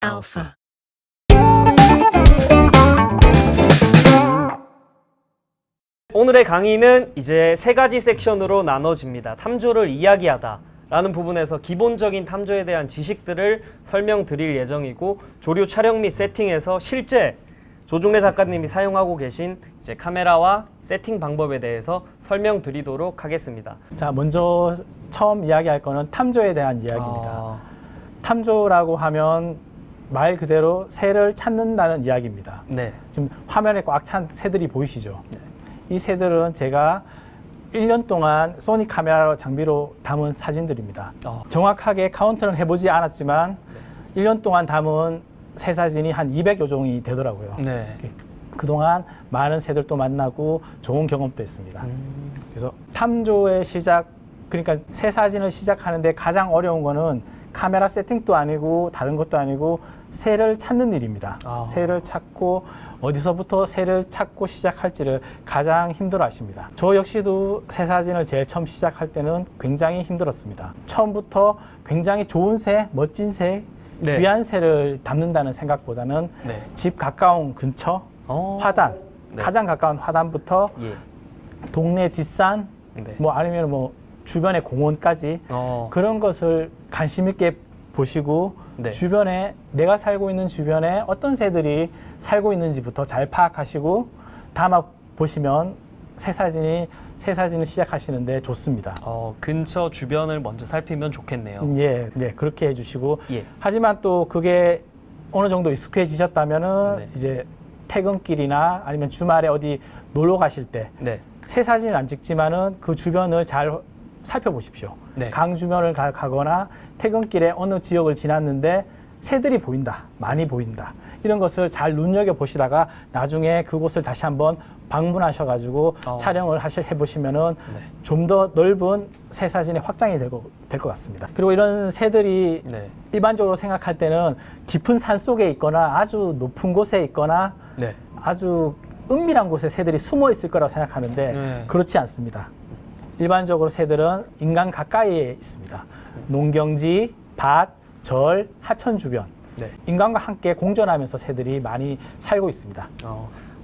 Alpha. 오늘의 강의는 이제 세 가지 섹션으로 나눠집니다. 탐조를 이야기하다 라는 부분에서 기본적인 탐조에 대한 지식들을 설명드릴 예정이고, 조류 촬영 및 세팅에서 실제 조중래 작가님이 사용하고 계신 이제 카메라와 세팅 방법에 대해서 설명드리도록 하겠습니다. 자, 먼저 처음 이야기할 거는 탐조에 대한 이야기입니다. 탐조라고 하면 말 그대로 새를 찾는다는 이야기입니다. 네. 지금 화면에 꽉 찬 새들이 보이시죠? 네. 이 새들은 제가 1년 동안 소니 카메라 장비로 담은 사진들입니다. 정확하게 카운트는 해보지 않았지만 1년 동안 담은 새 사진이 한 200여 종이 되더라고요. 네. 그동안 많은 새들도 만나고 좋은 경험도 했습니다. 그래서 탐조의 시작, 그러니까 새 사진을 시작하는데 가장 어려운 거는 카메라 세팅도 아니고 다른 것도 아니고 새를 찾는 일입니다. 새를 찾고 어디서부터 새를 찾고 시작할지를 가장 힘들어 하십니다. 저 역시도 새 사진을 제일 처음 시작할 때는 굉장히 힘들었습니다. 처음부터 굉장히 좋은 새, 멋진 새, 네. 귀한 새를 담는다는 생각보다는 네. 집 가까운 근처, 화단, 네. 가장 가까운 화단부터 동네 뒷산, 네. 뭐 아니면 뭐 주변의 공원까지 그런 것을 관심 있게 보시고 네. 주변에 내가 살고 있는 주변에 어떤 새들이 살고 있는지부터 잘 파악하시고 담아 보시면 새 사진을 시작하시는데 좋습니다. 근처 주변을 먼저 살피면 좋겠네요. 예, 네, 그렇게 해주시고 하지만 또 그게 어느 정도 익숙해지셨다면은 네. 이제 퇴근길이나 아니면 주말에 어디 놀러 가실 때 새 사진을 안 찍지만은 그 주변을 잘 살펴보십시오. 네. 강 주변을 가거나 퇴근길에 어느 지역을 지났는데 새들이 보인다, 많이 보인다. 이런 것을 잘 눈여겨보시다가 나중에 그곳을 다시 한번 방문하셔가지고 촬영을 해보시면은 좀 더 넓은 새 사진의 확장이 될 것 같습니다. 그리고 이런 새들이 일반적으로 생각할 때는 깊은 산 속에 있거나 아주 높은 곳에 있거나 아주 은밀한 곳에 새들이 숨어 있을 거라고 생각하는데 그렇지 않습니다. 일반적으로 새들은 인간 가까이에 있습니다. 농경지, 밭, 절, 하천 주변 인간과 함께 공존하면서 새들이 많이 살고 있습니다.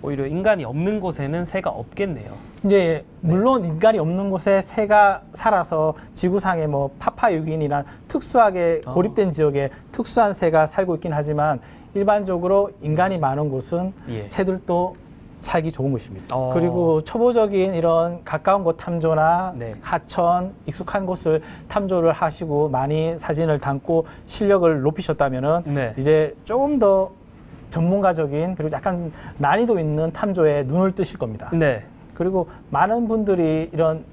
오히려 인간이 없는 곳에는 새가 없겠네요. 이제 물론 인간이 없는 곳에 새가 살아서 지구상에 뭐 파파유기인이나 특수하게 고립된 지역에 특수한 새가 살고 있긴 하지만 일반적으로 인간이 많은 곳은 새들도 살기 좋은 곳입니다. 그리고 초보적인 이런 가까운 곳 탐조나 하천, 익숙한 곳을 탐조를 하시고 많이 사진을 담고 실력을 높이셨다면은 이제 조금 더 전문가적인 그리고 약간 난이도 있는 탐조에 눈을 뜨실 겁니다. 그리고 많은 분들이 이런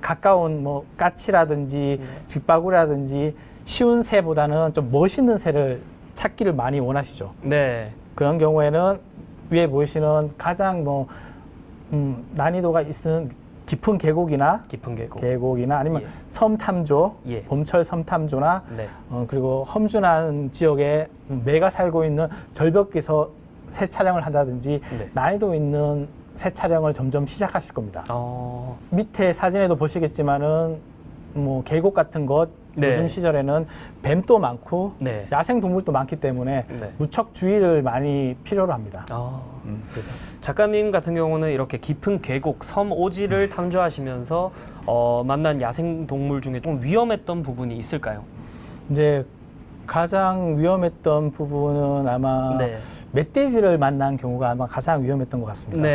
가까운 뭐 까치라든지 직바구라든지 쉬운 새보다는 좀 멋있는 새를 찾기를 많이 원하시죠. 그런 경우에는 위에 보이시는 가장 뭐 난이도가 있는 깊은 계곡이나 아니면 섬 탐조, 봄철 섬 탐조나 그리고 험준한 지역에 매가 살고 있는 절벽에서 새 촬영을 한다든지 난이도 있는 새 촬영을 점점 시작하실 겁니다. 밑에 사진에도 보시겠지만은 뭐 계곡 같은 것 요즘 시절에는 뱀도 많고 야생 동물도 많기 때문에 무척 주의를 많이 필요로 합니다. 그래서 작가님 같은 경우는 이렇게 깊은 계곡, 섬 오지를 탐조하시면서 만난 야생 동물 중에 좀 위험했던 부분이 있을까요? 이제 가장 위험했던 부분은 아마 멧돼지를 만난 경우가 아마 가장 위험했던 것 같습니다.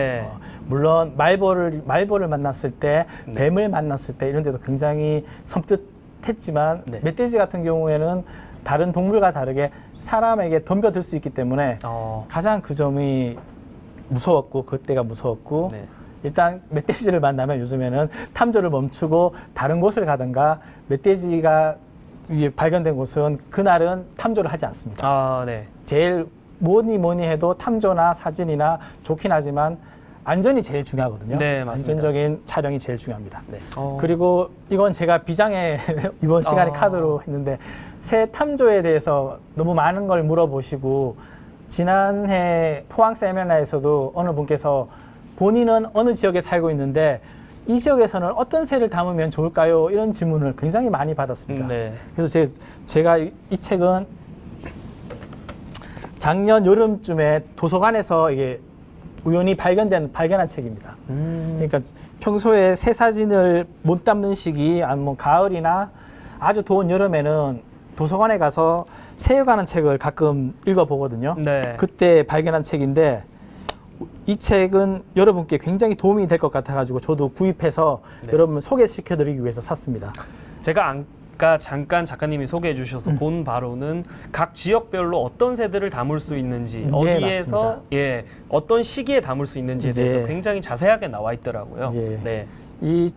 물론 말벌을 만났을 때, 뱀을 만났을 때 이런 데도 굉장히 섬뜩했지만 멧돼지 같은 경우에는 다른 동물과 다르게 사람에게 덤벼들 수 있기 때문에 가장 그 점이 무서웠고 그때가 무서웠고 일단 멧돼지를 만나면 요즘에는 탐조를 멈추고 다른 곳을 가든가 멧돼지가 발견된 곳은 그날은 탐조를 하지 않습니다. 제일 뭐니 해도 탐조나 사진이나 좋긴 하지만 안전이 제일 중요하거든요. 안전적인 촬영이 제일 중요합니다. 그리고 이건 제가 비장의 이번 시간에 카드로 했는데 새 탐조에 대해서 너무 많은 걸 물어보시고 지난해 포항 세미나에서도 어느 분께서 본인은 어느 지역에 살고 있는데 이 지역에서는 어떤 새를 담으면 좋을까요? 이런 질문을 굉장히 많이 받았습니다. 그래서 제가 이 책은 작년 여름쯤에 도서관에서 이게 우연히 발견한 책입니다. 그러니까 평소에 새 사진을 못 담는 시기, 아니면 뭐 가을이나 아주 더운 여름에는 도서관에 가서 새에 관한 책을 가끔 읽어보거든요. 네. 그때 발견한 책인데 이 책은 여러분께 굉장히 도움이 될 것 같아가지고 저도 구입해서 네. 여러분 소개시켜드리기 위해서 샀습니다. 제가 아까 잠깐 작가님이 소개해 주셔서 본 바로는 각 지역별로 어떤 새들을 담을 수 있는지 네, 어디에서 맞습니다. 어떤 시기에 담을 수 있는지에 대해서 네. 굉장히 자세하게 나와 있더라고요. 예. 네. 이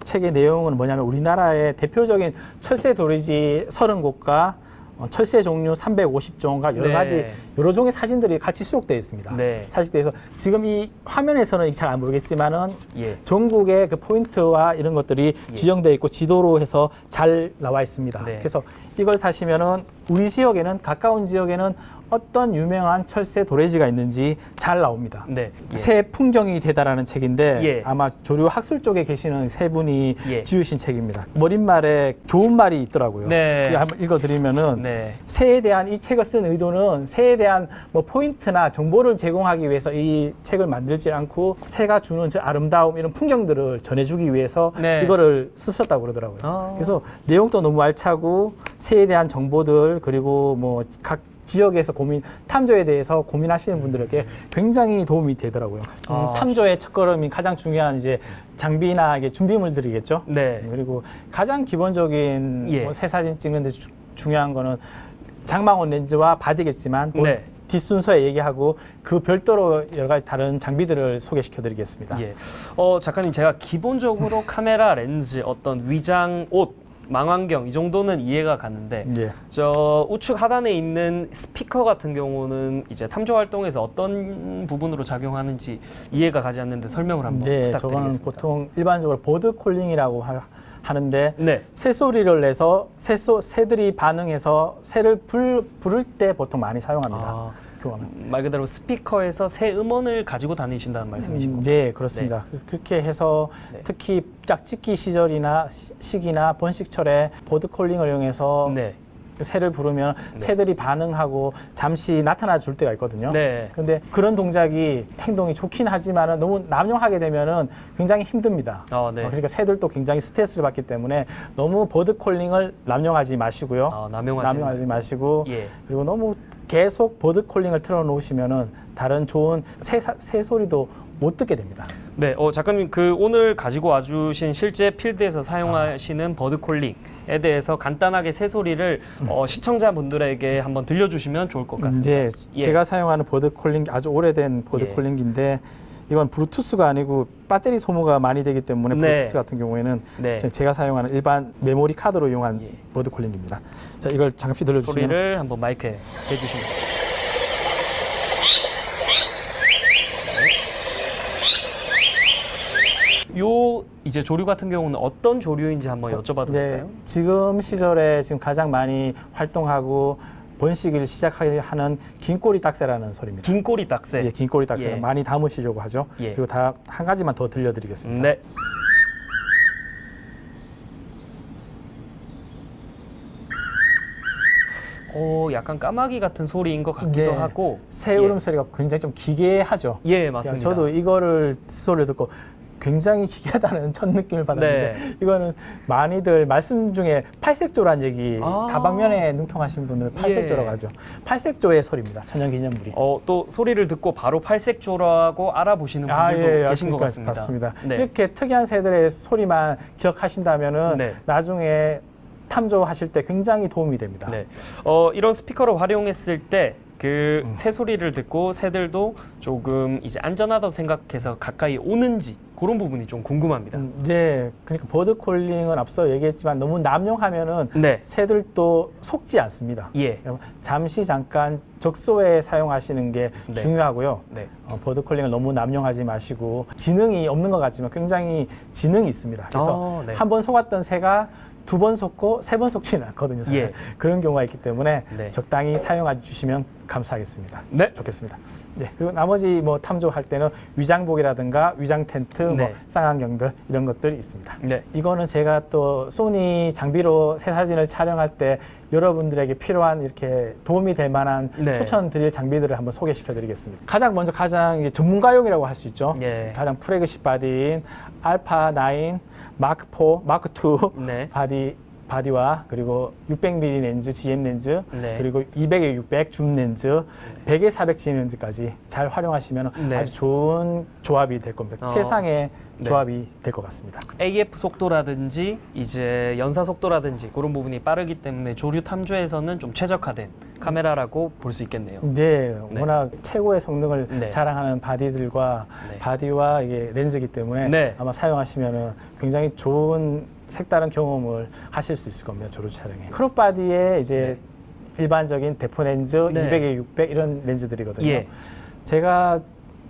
책의 내용은 뭐냐면 우리나라의 대표적인 철새 도래지 30곳과 철새 종류 350종과 여러 네. 가지 여러 종의 사진들이 같이 수록되어 있습니다. 네. 사진대에서 지금 이 화면에서는 잘 안 보이겠지만은 예. 전국의 그 포인트와 이런 것들이 예. 지정되어 있고 지도로 해서 잘 나와 있습니다. 네. 그래서 이걸 사시면은 우리 지역에는 가까운 지역에는 어떤 유명한 철새 도래지가 있는지 잘 나옵니다. 네. 예. 새 풍경이 되다라는 책인데 예. 아마 조류 학술 쪽에 계시는 세 분이 예. 지으신 책입니다. 머릿말에 좋은 말이 있더라고요. 네. 그거 한번 읽어드리면은 네. 새에 대한 이 책을 쓴 의도는 새에 대한 뭐 포인트나 정보를 제공하기 위해서 이 책을 만들지 않고 새가 주는 저 아름다움 이런 풍경들을 전해주기 위해서 네. 이거를 쓰셨다고 그러더라고요. 아. 그래서 내용도 너무 알차고 새에 대한 정보들 그리고 뭐 각 지역에서 탐조에 대해서 고민하시는 분들에게 굉장히 도움이 되더라고요. 아. 탐조의 첫걸음인 가장 중요한 이제 장비나 이게 준비물들이겠죠. 네. 그리고 가장 기본적인 예. 뭐 새 사진 찍는데 중요한 거는 장망원 렌즈와 바디겠지만 네. 뒷순서에 얘기하고 그 별도로 여러 가지 다른 장비들을 소개시켜드리겠습니다. 예. 작가님 제가 기본적으로 카메라 렌즈, 어떤 위장, 옷, 망원경 이 정도는 이해가 가는데 예. 저 우측 하단에 있는 스피커 같은 경우는 이제 탐조 활동에서 어떤 부분으로 작용하는지 이해가 가지 않는데 설명을 한번 네, 부탁드리겠습니다. 저거는 보통 일반적으로 버드 콜링이라고 하는데 네. 새소리를 내서 새들이 반응해서 새를 부를 때 보통 많이 사용합니다. 아, 그거는. 말 그대로 스피커에서 새 음원을 가지고 다니신다는 말씀이시고. 네, 그렇습니다. 그렇게 해서 네. 특히 짝짓기 시절이나 시기나 번식철에 버드 콜링을 이용해서 네. 새를 부르면 네. 새들이 반응하고 잠시 나타나 줄 때가 있거든요. 네. 근데 그런 행동이 좋긴 하지만 너무 남용하게 되면은 굉장히 힘듭니다. 네. 그러니까 새들도 굉장히 스트레스를 받기 때문에 너무 버드 콜링을 남용하지 마시고요. 남용하지 마시고 예. 그리고 너무 계속 버드 콜링을 틀어놓으시면은 다른 좋은 새 소리도 못 듣게 됩니다. 네, 작가님 오늘 가지고 와주신 실제 필드에서 사용하시는 버드콜링에 대해서 간단하게 새소리를 시청자분들에게 한번 들려주시면 좋을 것 같습니다. 예, 예. 제가 사용하는 버드콜링 아주 오래된 버드콜링기인데 이건 블루투스가 아니고 배터리 소모가 많이 되기 때문에 네. 블루투스 같은 경우에는 네. 제가 사용하는 일반 메모리 카드로 이용한 예. 버드콜링입니다. 자, 이걸 잠시 들려주시면 소리를 한번 마이크에 대주시면 됩니다. 요 이제 조류 같은 경우는 어떤 조류인지 한번 여쭤봐도 될까요? 지금 시절에 지금 가장 많이 활동하고 번식을 시작하게 하는 긴꼬리 딱새라는 소리입니다. 긴꼬리 딱새. 예, 긴꼬리 딱새를 예. 많이 담으시려고 하죠. 예. 그리고 한 가지만 더 들려드리겠습니다. 네. 약간 까마귀 같은 소리인 것 같기도 네. 하고. 새 울음소리가 굉장히 좀 기괴하죠. 예, 맞습니다. 저도 이거를 소리를 듣고 굉장히 기괴하다는 첫 느낌을 받았는데 네. 이거는 많이들 말씀 중에 팔색조란 얘기 아. 다방면에 능통하신 분들은 팔색조라고 예. 하죠. 팔색조의 소리입니다. 천연기념물이. 또 소리를 듣고 바로 팔색조라고 알아보시는 분들도 계신 것 같습니다. 맞습니다. 네. 이렇게 특이한 새들의 소리만 기억하신다면은 네. 나중에 탐조하실 때 굉장히 도움이 됩니다. 네. 이런 스피커를 활용했을 때 새 소리를 듣고 새들도 조금 이제 안전하다고 생각해서 가까이 오는지 그런 부분이 좀 궁금합니다. 네, 그러니까 버드콜링은 앞서 얘기했지만 너무 남용하면은 네. 새들도 속지 않습니다. 예. 잠깐 적소에 사용하시는 게 네. 중요하고요. 네. 버드콜링을 너무 남용하지 마시고 지능이 없는 것 같지만 굉장히 지능이 있습니다. 그래서 네. 한번 속았던 새가 두 번 속고 세 번 속지는 않거든요. 예. 그런 경우가 있기 때문에 네. 적당히 사용해 주시면 감사하겠습니다. 네. 좋겠습니다. 네. 그리고 나머지 뭐 탐조할 때는 위장복이라든가 위장 텐트, 네. 뭐 쌍안경들 이런 것들이 있습니다. 네. 이거는 제가 또 소니 장비로 새 사진을 촬영할 때 여러분들에게 필요한 이렇게 도움이 될 만한 네. 추천드릴 장비들을 한번 소개시켜 드리겠습니다. 가장 먼저 가장 이제 전문가용이라고 할 수 있죠. 예. 가장 프래그십 바디인 알파 9, 마크 4, 마크 2 네. 바디와 그리고 600mm 렌즈, GM 렌즈, 네. 그리고 200에 600 줌 렌즈, 100에 400 GM 렌즈까지 잘 활용하시면 네. 아주 좋은 조합이 될 겁니다. 최상의 네. 조합이 될 것 같습니다. AF 속도라든지 이제 연사 속도라든지 그런 부분이 빠르기 때문에 조류 탐조에서는 좀 최적화된 카메라라고 볼 수 있겠네요. 이제 네. 워낙 최고의 성능을 네. 자랑하는 바디들과 네. 바디와 이게 렌즈이기 때문에 네. 아마 사용하시면 굉장히 좋은 색다른 경험을 하실 수 있을 겁니다. 조류 촬영에. 크롭 바디에 이제 일반적인 대포 렌즈, 네. 200에 600 이런 렌즈들이거든요. 예. 제가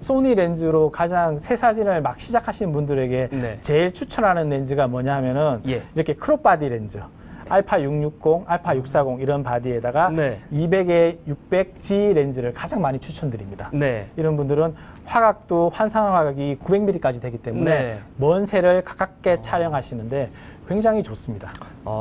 소니 렌즈로 가장 새 사진을 막 시작하시는 분들에게 네. 제일 추천하는 렌즈가 뭐냐 하면은 예. 이렇게 크롭 바디 렌즈. 알파 660, 알파 640 이런 바디에다가 네. 200에 600G 렌즈를 가장 많이 추천드립니다. 네. 이런 분들은 화각도 환상 화각이 900mm까지 되기 때문에 네. 먼 새를 가깝게 촬영하시는데 굉장히 좋습니다.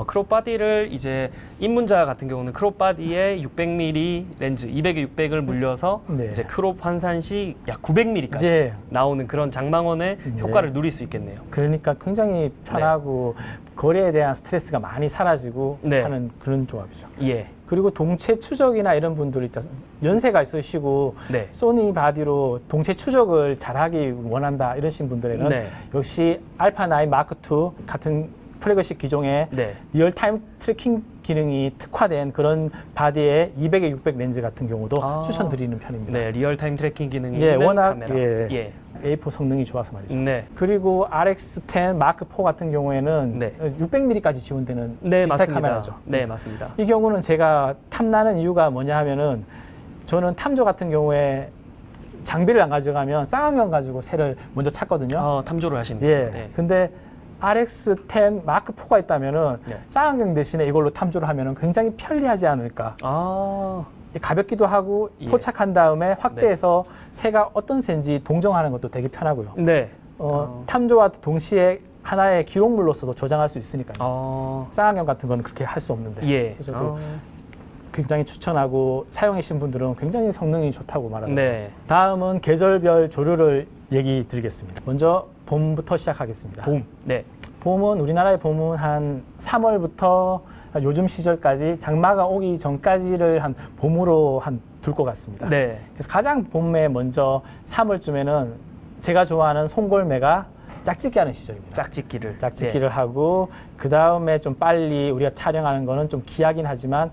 크롭 바디를 이제 입문자 같은 경우는 크롭 바디에 600mm 렌즈 200에 600을 물려서 네. 이제 크롭 환산 시 약 900mm까지 이제 나오는 그런 장망원의 네. 효과를 누릴 수 있겠네요. 그러니까 굉장히 편하고 거리에 대한 스트레스가 많이 사라지고 네. 하는 그런 조합이죠. 예. 그리고 동체 추적이나 이런 분들 있잖아요. 연세가 있으시고 네. 소니 바디로 동체 추적을 잘하기 원한다 이러신 분들에는 네. 역시 알파 9 마크 2 같은 플래그십 기종의 네. 리얼타임 트래킹 기능이 특화된 그런 바디의 200에 600 렌즈 같은 경우도 추천드리는 편입니다. 네, 리얼타임 트래킹 기능이 예, 있는 워낙 카메라. 예, A4 성능이 좋아서 말이죠. 네. 그리고 RX10 마크 4 같은 경우에는 네. 600mm까지 지원되는 네, 디지털 맞습니다. 카메라죠. 네, 맞습니다. 이 경우는 제가 탐나는 이유가 뭐냐 하면은 저는 탐조 같은 경우에 장비를 안 가져가면 쌍안경 가지고 새를 먼저 찾거든요. 탐조를 하시는 예. 거예요. 네. 근데 RX10 마크 4가 있다면은 네. 쌍안경 대신에 이걸로 탐조를 하면은 굉장히 편리하지 않을까. 가볍기도 하고 예. 포착한 다음에 확대해서 새가 어떤 새인지 동정하는 것도 되게 편하고요. 네. 탐조와 동시에 하나의 기록물로서도 저장할 수 있으니까요. 쌍안경 같은 거는 그렇게 할 수 없는데. 예. 그래서 또 굉장히 추천하고 사용하신 분들은 굉장히 성능이 좋다고 말하더라고요. 네. 다음은 계절별 조류를 얘기 드리겠습니다. 먼저 봄부터 시작하겠습니다. 봄. 네. 봄은 우리나라의 봄은 한 3월부터 요즘 시절까지 장마가 오기 전까지를 한 봄으로 한 둘 것 같습니다. 네. 그래서 가장 봄에 먼저 3월쯤에는 제가 좋아하는 송골매가 짝짓기 하는 시절입니다. 짝짓기를 하고 그 다음에 좀 빨리 우리가 촬영하는 거는 좀 귀하긴 하지만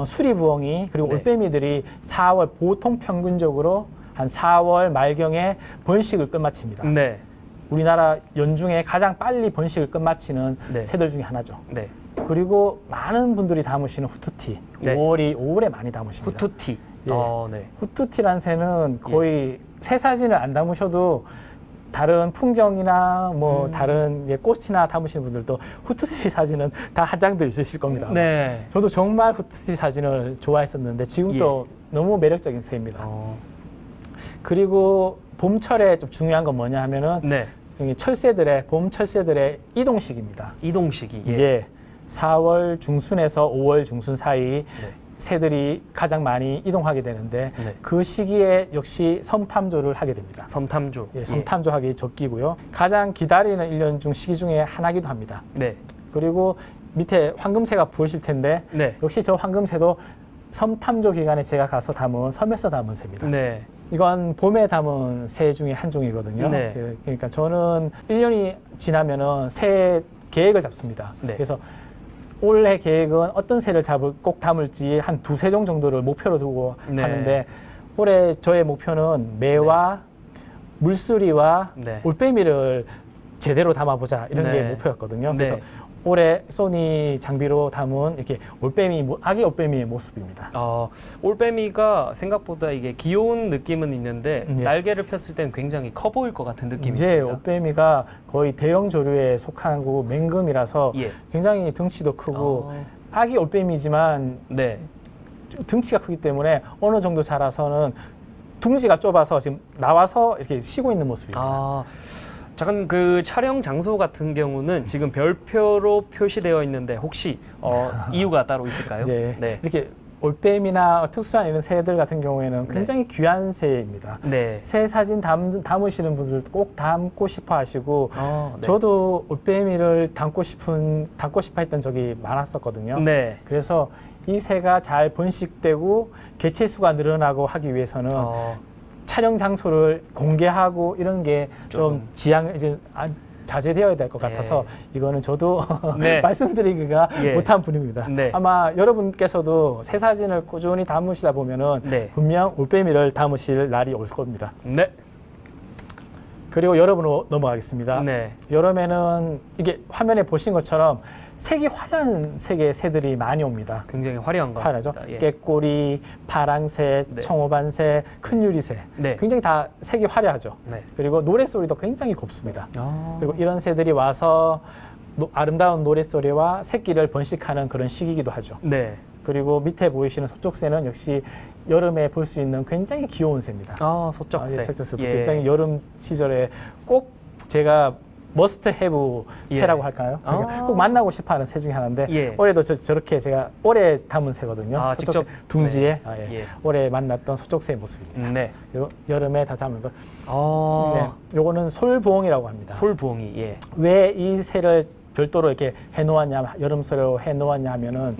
수리부엉이 그리고 네. 올빼미들이 4월 보통 평균적으로 한 4월 말경에 번식을 끝마칩니다. 네. 우리나라 연중에 가장 빨리 번식을 끝마치는 네. 새들 중에 하나죠. 네. 그리고 많은 분들이 담으시는 후투티. 네. 5월에 많이 담으십니다. 후투티. 예. 네. 후투티란 새는 거의 새 사진을 안 담으셔도 다른 풍경이나 뭐 다른 꽃이나 담으시는 분들도 후투티 사진은 다 한 장들 있으실 겁니다. 네. 저도 정말 후투티 사진을 좋아했었는데 지금도 너무 매력적인 새입니다. 그리고 봄철에 좀 중요한 건 뭐냐 하면은 네. 봄 철새들의 이동식입니다. 이동식이. 이제 4월 중순에서 5월 중순 사이 새들이 가장 많이 이동하게 되는데 네. 그 시기에 역시 섬탐조를 하게 됩니다. 섬탐조. 예, 섬탐조하기 적기고요. 가장 기다리는 1년 중 시기 중에 하나기도 합니다. 네. 그리고 밑에 황금새가 보이실 텐데 네. 역시 저 황금새도 섬탐조 기간에 제가 가서 담은 섬에서 담은 새입니다. 네. 이건 봄에 담은 새 중에 한 종이거든요. 네. 그러니까 저는 1년이 지나면은 새 계획을 잡습니다. 네. 그래서 올해 계획은 어떤 새를 꼭 담을지 한 두세 종 정도를 목표로 두고 네. 하는데 올해 저의 목표는 매와 물수리와 네. 올빼미를 제대로 담아보자 이런 게 네. 목표였거든요. 네. 그래서 올해 소니 장비로 담은 이렇게 올빼미, 아기 올빼미의 모습입니다. 올빼미가 생각보다 이게 귀여운 느낌은 있는데 예. 날개를 폈을 때는 굉장히 커 보일 것 같은 느낌이 이제 있습니다. 올빼미가 거의 대형 조류에 속하고 맹금이라서 예. 굉장히 등치도 크고 아기 올빼미지만 네. 등치가 크기 때문에 어느 정도 자라서는 둥지가 좁아서 지금 나와서 이렇게 쉬고 있는 모습입니다. 잠깐 그 촬영 장소 같은 경우는 지금 별표로 표시되어 있는데 혹시 이유가 따로 있을까요? 네. 이렇게 올빼미나 특수한 이런 새들 같은 경우에는 굉장히 귀한 새입니다. 네. 새 사진 담으시는 분들 꼭 담고 싶어 하시고 네. 저도 올빼미를 담고 싶어 했던 적이 많았었거든요. 네. 그래서 이 새가 잘 번식되고 개체수가 늘어나고 하기 위해서는 촬영 장소를 공개하고 이런 게 좀 자제되어야 될 것 같아서 이거는 저도 네. 말씀드리기가 못한 분입니다. 네. 아마 여러분께서도 새 사진을 꾸준히 담으시다 보면은 분명 올빼미를 담으실 날이 올 겁니다. 네. 그리고 여름으로 넘어가겠습니다. 네. 여름에는 이게 화면에 보신 것처럼 색이 화려한 색의 새들이 많이 옵니다. 굉장히 화려한 것 화려하죠. 같습니다. 예. 깨꼬리, 파랑새, 청호반새, 큰 유리새. 네. 굉장히 다 색이 화려하죠. 네. 그리고 노랫소리도 굉장히 곱습니다. 그리고 이런 새들이 와서 아름다운 노랫소리와 새끼를 번식하는 그런 시기이기도 하죠. 네. 그리고 밑에 보이시는 소쪽새는 역시 여름에 볼 수 있는 굉장히 귀여운 새입니다. 소쪽새. 소쪽새도 굉장히 여름 시절에 꼭 제가 머스트 해브 새라고 할까요? 그러니까 꼭 만나고 싶어하는 새 중에 하나인데 올해도 저렇게 제가 올해 담은 새거든요. 직접 둥지에 올해 만났던 소쪽새의 모습입니다. 네. 그리고 여름에 다 담은 거. 요거는 솔부엉이라고 합니다. 솔부엉이. 예. 왜 이 새를 별도로 이렇게 해놓았냐, 여름새로 해놓았냐 하면은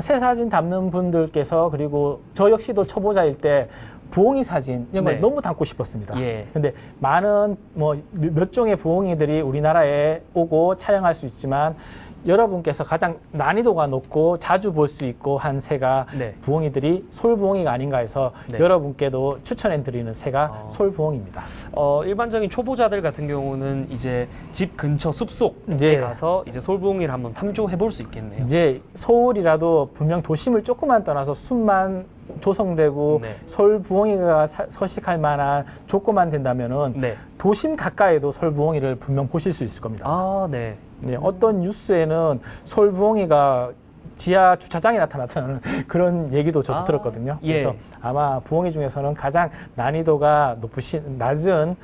새 사진 담는 분들께서 그리고 저 역시도 초보자일 때 부엉이 사진 이런 걸 너무 담고 싶었습니다. 근데 많은 몇 종의 부엉이들이 우리나라에 오고 촬영할 수 있지만 여러분께서 가장 난이도가 높고 자주 볼 수 있고 한 새가 부엉이들이 솔부엉이가 아닌가 해서 여러분께도 추천해 드리는 새가 솔부엉이입니다. 일반적인 초보자들 같은 경우는 이제 집 근처 숲속에 가서 이제 솔부엉이를 한번 탐조해 볼 수 있겠네요. 이제 서울이라도 분명 도심을 조금만 떠나서 숲만 조성되고 솔부엉이가 서식할 만한 조건만 된다면은 도심 가까이도 솔부엉이를 분명 보실 수 있을 겁니다. 어떤 뉴스에는 솔부엉이가 지하 주차장에 나타났다는 그런 얘기도 저도 들었거든요. 그래서 아마 부엉이 중에서는 가장 난이도가 낮은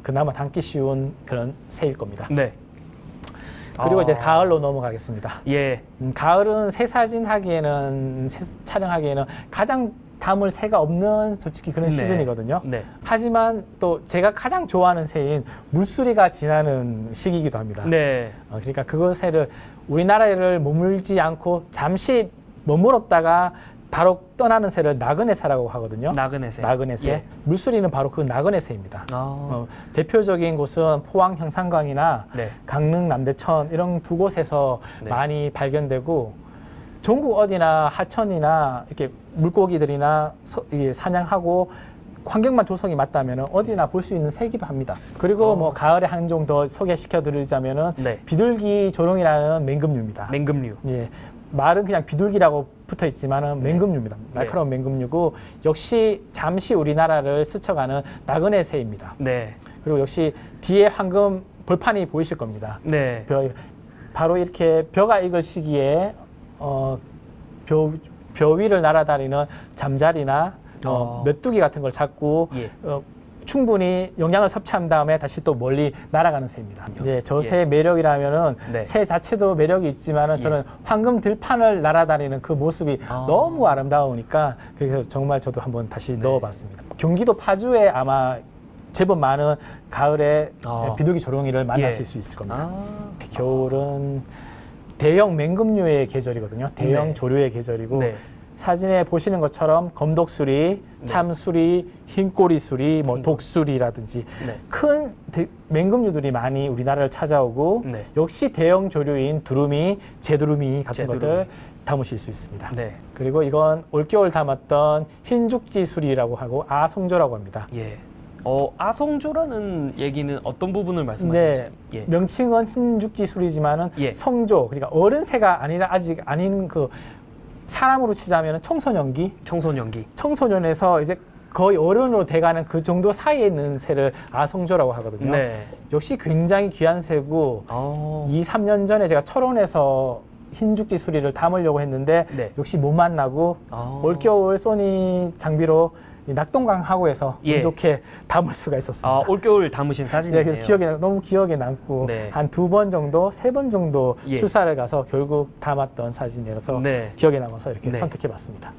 그나마 담기 쉬운 그런 새일 겁니다. 그리고 이제 가을로 넘어가겠습니다. 가을은 새 사진 하기에는 촬영하기에는 가장 담을 새가 없는 솔직히 그런 시즌이거든요. 하지만 또 제가 가장 좋아하는 새인 물수리가 지나는 시기이기도 합니다. 그러니까 그 새를 우리나라를 머물지 않고 잠시 머물었다가 바로 떠나는 새를 나그네새라고 하거든요. 나그네새. 나그네새. 물수리는 바로 그 나그네새입니다. 대표적인 곳은 포항 형산강이나 강릉 남대천 이런 두 곳에서 많이 발견되고 전국 어디나 하천이나 이렇게 물고기들이나 사냥하고 환경만 조성이 맞다면 어디나 볼 수 있는 새이기도 합니다. 그리고 가을에 한 종 더 소개시켜 드리자면은 비둘기 조롱이라는 맹금류입니다. 맹금류. 말은 그냥 비둘기라고 붙어 있지만은 맹금류입니다. 날카로운 맹금류고 역시 잠시 우리나라를 스쳐가는 나그네 새입니다. 그리고 역시 뒤에 황금 벌판이 보이실 겁니다. 바로 이렇게 벼가 익을 시기에 벼 위를 날아다니는 잠자리나 메뚜기 같은 걸 잡고 충분히 영양을 섭취한 다음에 다시 또 멀리 날아가는 새입니다. 이제 저 새의 매력이라면은 새 자체도 매력이 있지만은 저는 황금 들판을 날아다니는 그 모습이 너무 아름다우니까 그래서 정말 저도 한번 다시 넣어봤습니다. 경기도 파주에 아마 제법 많은 가을에 비둘기 조롱이를 만나실 수 있을 겁니다. 겨울은 대형 맹금류의 계절이거든요. 대형 조류의 계절이고 사진에 보시는 것처럼 검독수리, 참수리, 흰꼬리수리, 독수리라든지 큰 맹금류들이 많이 우리나라를 찾아오고 역시 대형 조류인 두루미, 제두루미 같은 것들 담으실 수 있습니다. 그리고 이건 올겨울 담았던 흰죽지수리라고 하고 아송조라고 합니다. 아성조라는 얘기는 어떤 부분을 말씀하시는지? 네, 명칭은 흰죽지술이지만은 예. 성조, 그러니까 어른 새가 아니라 아직 아닌 그 사람으로 치자면 청소년기, 청소년에서 이제 거의 어른으로 돼가는 그 정도 사이에 있는 새를 아성조라고 하거든요. 네. 역시 굉장히 귀한 새고 2, 3년 전에 제가 철원에서 흰죽지 수리를 담으려고 했는데 네. 역시 못 만나고 올겨울 소니 장비로 낙동강 하구에서 운 좋게 담을 수가 있었습니다. 올겨울 담으신 사진이네요. 네, 그래서 너무 기억에 남고 네. 한 2번 정도, 3번 정도 예. 출사를 가서 결국 담았던 사진이라서 네. 기억에 남아서 이렇게 네. 선택해봤습니다.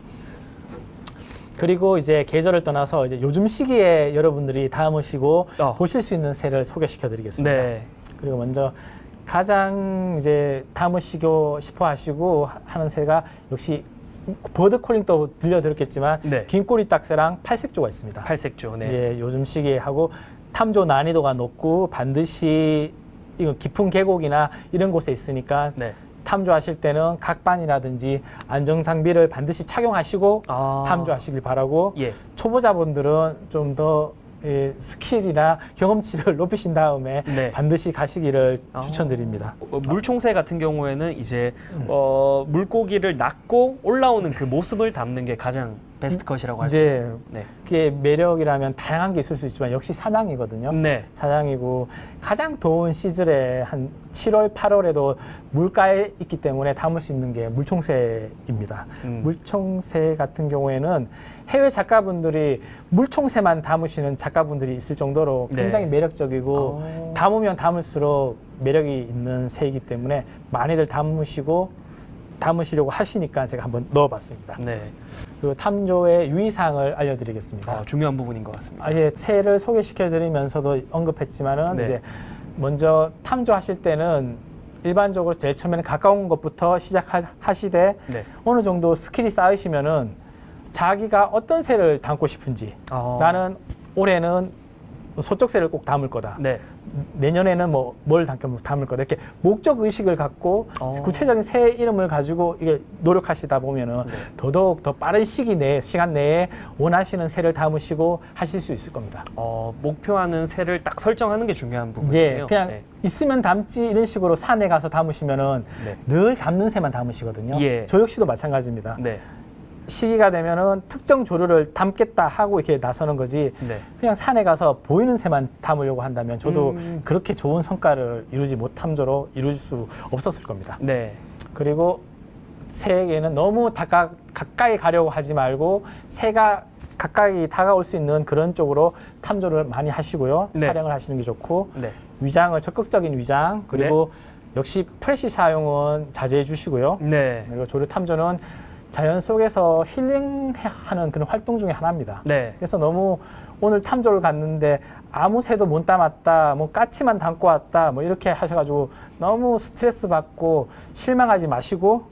그리고 이제 계절을 떠나서 이제 요즘 시기에 여러분들이 담으시고 보실 수 있는 새를 소개시켜드리겠습니다. 네. 그리고 먼저 가장 이제 담으시고 싶어 하시고 하는 새가 역시 버드콜링도 들려드렸겠지만 네. 긴꼬리 딱새랑 팔색조가 있습니다. 팔색조. 네. 예, 요즘 시기에 하고 탐조 난이도가 높고 반드시 이거 깊은 계곡이나 이런 곳에 있으니까 네. 탐조하실 때는 각반이라든지 안정 장비를 반드시 착용하시고 탐조하시길 바라고 예. 초보자분들은 좀 더 스킬이나 경험치를 높이신 다음에 네. 반드시 가시기를 추천드립니다. 물총새 같은 경우에는 이제 물고기를 낚고 올라오는 그 모습을 담는 게 가장 베스트 컷이라고 할 수 있어요. 네. 그게 매력이라면 다양한 게 있을 수 있지만 역시 사냥이거든요. 네. 사냥이고 가장 더운 시즌에 한 7월, 8월에도 물가에 있기 때문에 담을 수 있는 게 물총새입니다. 물총새 같은 경우에는 해외 작가분들이 물총새만 담으시는 작가분들이 있을 정도로 굉장히 매력적이고 담으면 담을수록 매력이 있는 새이기 때문에 많이들 담으시려고 하시니까 제가 한번 넣어봤습니다. 네. 그리고 탐조의 유의사항을 알려드리겠습니다. 중요한 부분인 것 같습니다. 새를 소개시켜드리면서도 언급했지만은 네. 이제 먼저 탐조하실 때는 일반적으로 제일 처음에는 가까운 것부터 시작하시되 어느 정도 스킬이 쌓이시면은 자기가 어떤 새를 담고 싶은지 나는 올해는 소쩍새를 꼭 담을 거다. 네. 내년에는 뭘 담을 거다. 이렇게 목적 의식을 갖고 구체적인 새 이름을 가지고 이게 노력하시다 보면은 더더욱 더 빠른 시간 내에 원하시는 새를 담으시고 하실 수 있을 겁니다. 목표하는 새를 딱 설정하는 게 중요한 부분이에요. 그냥 있으면 담지 이런 식으로 산에 가서 담으시면은 늘 담는 새만 담으시거든요. 저 역시도 마찬가지입니다. 시기가 되면은 특정 조류를 담겠다 하고 이렇게 나서는 거지 그냥 산에 가서 보이는 새만 담으려고 한다면 저도 그렇게 좋은 성과를 이루지 못함조로 이룰 수 없었을 겁니다. 그리고 새에게는 너무 가까이 가려고 하지 말고 새가 가까이 다가올 수 있는 그런 쪽으로 탐조를 많이 하시고요. 촬영을 하시는 게 좋고 위장을 적극적인 위장 그리고 역시 프레시 사용은 자제해 주시고요. 그리고 조류 탐조는 자연 속에서 힐링하는 그런 활동 중에 하나입니다. 그래서 너무 오늘 탐조를 갔는데 아무 새도 못 담았다, 까치만 담고 왔다, 이렇게 하셔가지고 너무 스트레스 받고 실망하지 마시고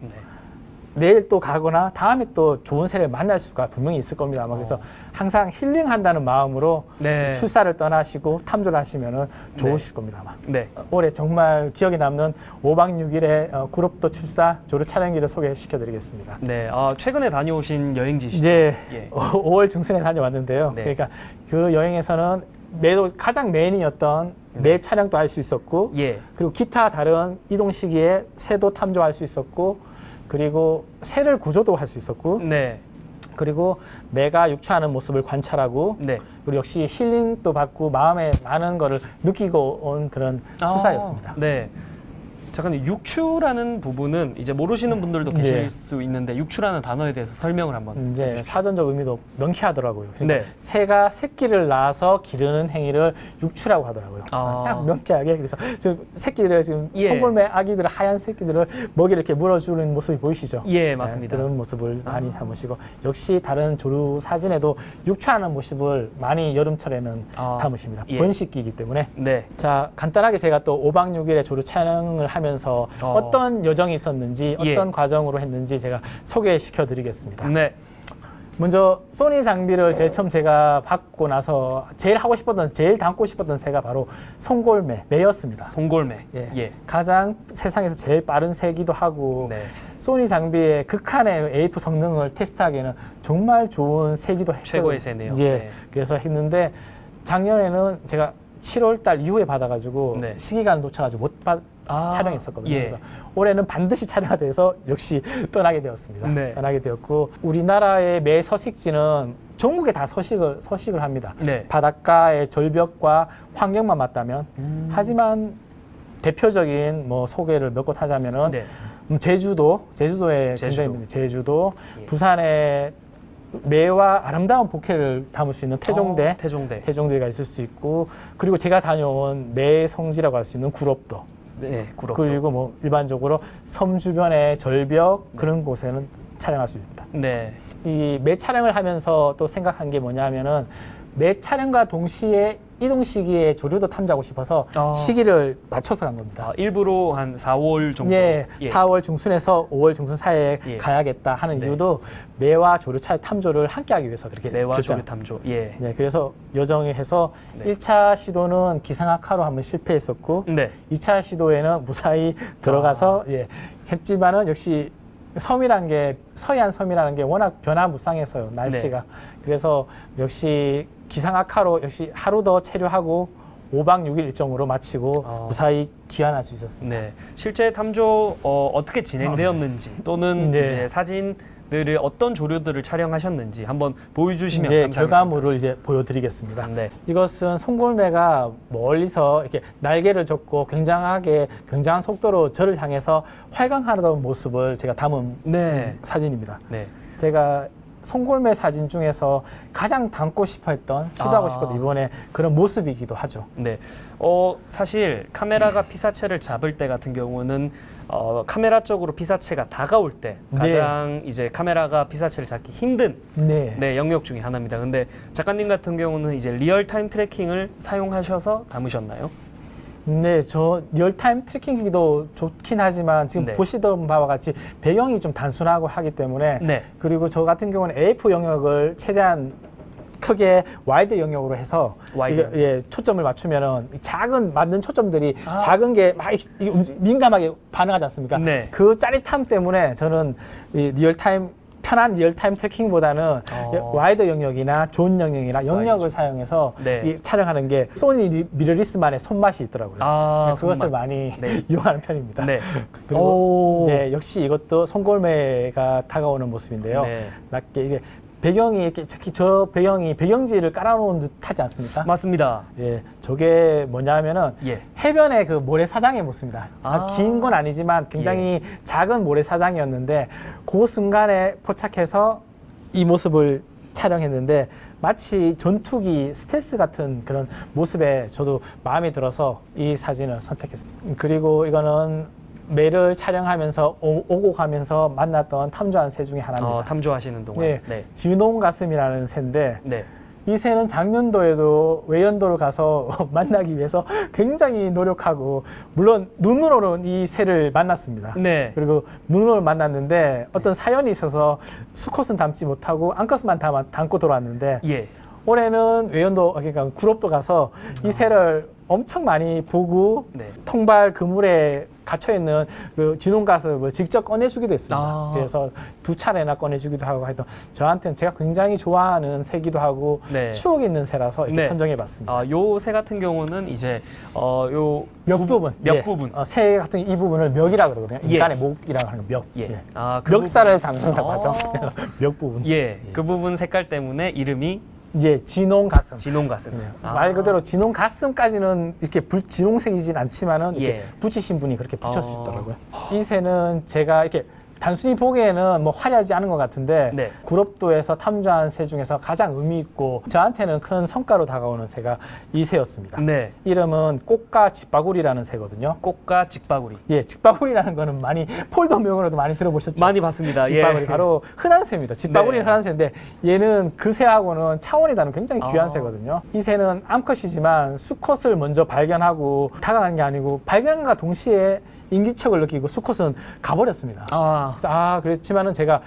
내일 또 가거나 다음에 또 좋은 새를 만날 수가 분명히 있을 겁니다. 그래서 항상 힐링한다는 마음으로 출사를 떠나시고 탐조를 하시면 좋으실 겁니다. 올해 정말 기억에 남는 5박 6일의 구롭도 출사 조류 촬영기를 소개시켜드리겠습니다. 최근에 다녀오신 여행지시죠? 이제 5월 중순에 다녀왔는데요. 그러니까 그 여행에서는 가장 메인이었던 내 촬영도 할 수 있었고 그리고 기타 다른 이동 시기에 새도 탐조할 수 있었고 그리고 새를 구조도 할 수 있었고 그리고 매가 육추하는 모습을 관찰하고 그리고 역시 힐링도 받고 마음에 많은 거를 느끼고 온 그런 출사였습니다. 잠깐 육추라는 부분은 이제 모르시는 분들도 계실 수 있는데 육추라는 단어에 대해서 설명을 한번 해주십시오. 사전적 의미도 명쾌하더라고요. 그러니까 새가 새끼를 낳아서 기르는 행위를 육추라고 하더라고요. 딱 명쾌하게. 그래서 새끼들 지금 송골매 아기들 하얀 새끼들을 먹이를 이렇게 물어주는 모습이 보이시죠? 맞습니다. 그런 모습을 많이 담으시고 역시 다른 조류 사진에도 육추하는 모습을 많이 여름철에는 담으십니다. 번식기이기 때문에. 자, 간단하게 제가 또 5박 6일의 조류 촬영을 하면서 어떤 여정이 있었는지 어떤 과정으로 했는지 제가 소개시켜 드리겠습니다. 먼저 소니 장비를 제일 처음 제가 받고 나서 제일 담고 싶었던 새가 바로 송골매였습니다. 가장 세상에서 제일 빠른 새기도 하고 소니 장비의 극한의 AF 성능을 테스트하기에는 정말 좋은 새기도 했거든요. 최고의 새네요. 그래서 했는데 작년에는 제가 7월 달 이후에 받아가지고 네. 시기간을 놓쳐가지고 촬영했었거든요. 예. 그래서 올해는 반드시 촬영하자 해서 역시 떠나게 되었습니다. 네. 떠나게 되었고 우리나라의 매 서식지는 전국에 다 서식을 합니다. 네. 바닷가의 절벽과 환경만 맞다면 하지만 대표적인 뭐 소개를 몇 곳 하자면은 네. 제주도에 굉장히 제주도, 예. 부산에 매와 아름다운 보케를 담을 수 있는 태종대, 태종대가 있을 수 있고 그리고 제가 다녀온 매 성지라고 할 수 있는 구럽도. 네, 구럽도. 그리고 뭐 일반적으로 섬 주변의 절벽 그런 곳에는 촬영할 수 있습니다. 네. 이 매 촬영을 하면서 또 생각한 게 뭐냐면은 매 촬영과 동시에 이동 시기에 조류도 탐지하고 싶어서 시기를 맞춰서 간 겁니다. 일부러 한 4, 5월 정도. 예, 4월 중순에서 5월 중순 사이에 예. 가야겠다 하는 네. 이유도 매와 조류 탐조를 함께 하기 위해서 그렇게 매와 결정. 조류 탐조. 예. 네, 그래서 여정에 해서 네. 1차 시도는 기상악화로 한번 실패했었고 네. 2차 시도에는 무사히 들어가서 예, 했지만은 역시 섬이란 게 서해안 섬이라는 게 워낙 변화무쌍해서요 날씨가. 그래서 역시 기상악화로 역시 하루 더 체류하고 5박 6일 일정으로 마치고 무사히 귀환할 수 있었습니다. 네. 실제 탐조 어떻게 진행되었는지 또는 네. 이제 사진들을 어떤 조류들을 촬영하셨는지 한번 보여주시면 이제 감사하겠습니다. 결과물을 이제 보여드리겠습니다. 네. 이것은 송골매가 멀리서 이렇게 날개를 젓고 굉장한 속도로 저를 향해서 활강하던 모습을 제가 담은 네. 사진입니다. 네. 제가 송골매 사진 중에서 가장 담고 싶어 했던, 시도하고 싶었던 이번에 그런 모습이기도 하죠. 네. 사실 카메라가 피사체를 잡을 때 같은 경우는 카메라 쪽으로 피사체가 다가올 때 가장 이제 카메라가 피사체를 잡기 힘든 네, 영역 중에 하나입니다. 근데 작가님 같은 경우는 이제 리얼타임 트래킹을 사용하셔서 담으셨나요? 네, 저 리얼타임 트래킹기도 좋긴 하지만 지금 네. 보시던 바와 같이 배경이 좀 단순하고 하기 때문에 네. 그리고 저 같은 경우는 AF 영역을 최대한 크게 와이드 영역으로 해서 와이드. 예, 초점을 맞추면은 작은 맞는 초점들이 작은 게 막 민감하게 반응하지 않습니까? 네. 그 짜릿함 때문에 저는 이 편한 리얼타임 트래킹보다는 와이드 영역이나 존 영역이나 영역을 사용해서 네. 이 촬영하는 게 소니 미러리스만의 손맛이 있더라고요. 그것을 손맛. 많이 네. 이용하는 편입니다. 네. 그리고 이제 역시 이것도 송골매가 다가오는 모습인데요. 네. 낮게 이제 배경이 이렇게 특히 저 배경이 배경지를 깔아놓은 듯 하지 않습니까? 맞습니다. 예, 저게 뭐냐면은 예. 해변의 그 모래사장의 모습입니다. 긴 건 아니지만 굉장히 작은 모래사장이었는데 그 순간에 포착해서 이 모습을 촬영했는데 마치 전투기 스텔스 같은 그런 모습에 저도 마음에 들어서 이 사진을 선택했습니다. 그리고 이거는 매를 촬영하면서 오고 가면서 만났던 탐조한 새 중에 하나입니다. 탐조하시는 동안. 네, 네. 진홍가슴이라는 새인데 네. 이 새는 작년도에도 외연도를 가서 만나기 위해서 굉장히 노력하고 물론 눈으로는 이 새를 만났습니다. 네. 그리고 눈으로 만났는데 어떤 사연이 있어서 수컷은 담지 못하고 암컷만 담고 돌아왔는데 예. 올해는 외연도 그러니까 구롭도 가서 이 새를 엄청 많이 보고 네. 통발 그물에 갇혀 있는 그 진홍가슴을 직접 꺼내주기도 했습니다. 그래서 2차례나 꺼내주기도 하고 하여튼 저한테는 제가 굉장히 좋아하는 새기도 하고 네. 추억이 있는 새라서 이렇게 네. 선정해봤습니다. 요 새 같은 경우는 이제 요 멱 부분, 부분. 새 같은 이 부분을 멱이라고 그러거든요. 예. 인간의 목이라고 하는 거 멱. 예. 예. 그 멱살을 담는다고 하죠. 멱 부분. 예. 그 부분 색깔 때문에 이름이 이제 진홍가슴. 진홍가슴. 말 그대로 진홍 가슴까지는 이렇게 진홍색이진 않지만은 이렇게 예. 붙이신 분이 그렇게 붙여주셨더라고요. 이 새는 제가 이렇게 단순히 보기에는 뭐 화려하지 않은 것 같은데 네. 구럽도에서 탐조한 새 중에서 가장 의미 있고 저한테는 큰 성과로 다가오는 새가 이 새였습니다. 네. 이름은 꽃가 집바구리라는 새거든요. 꽃가 직바구리. 예, 직바구리라는 거는 많이 폴더명으로도 많이 들어보셨죠? 많이 봤습니다. 집바구리 예. 바로 흔한 새입니다. 집바구리는 네. 흔한 새인데 얘는 그 새하고는 차원이 다른 굉장히 귀한 아. 새거든요. 이 새는 암컷이지만 수컷을 먼저 발견하고 다가가는 게 아니고 발견과 동시에 인기척을 느끼고 수컷은 가버렸습니다. 그렇지만은 제가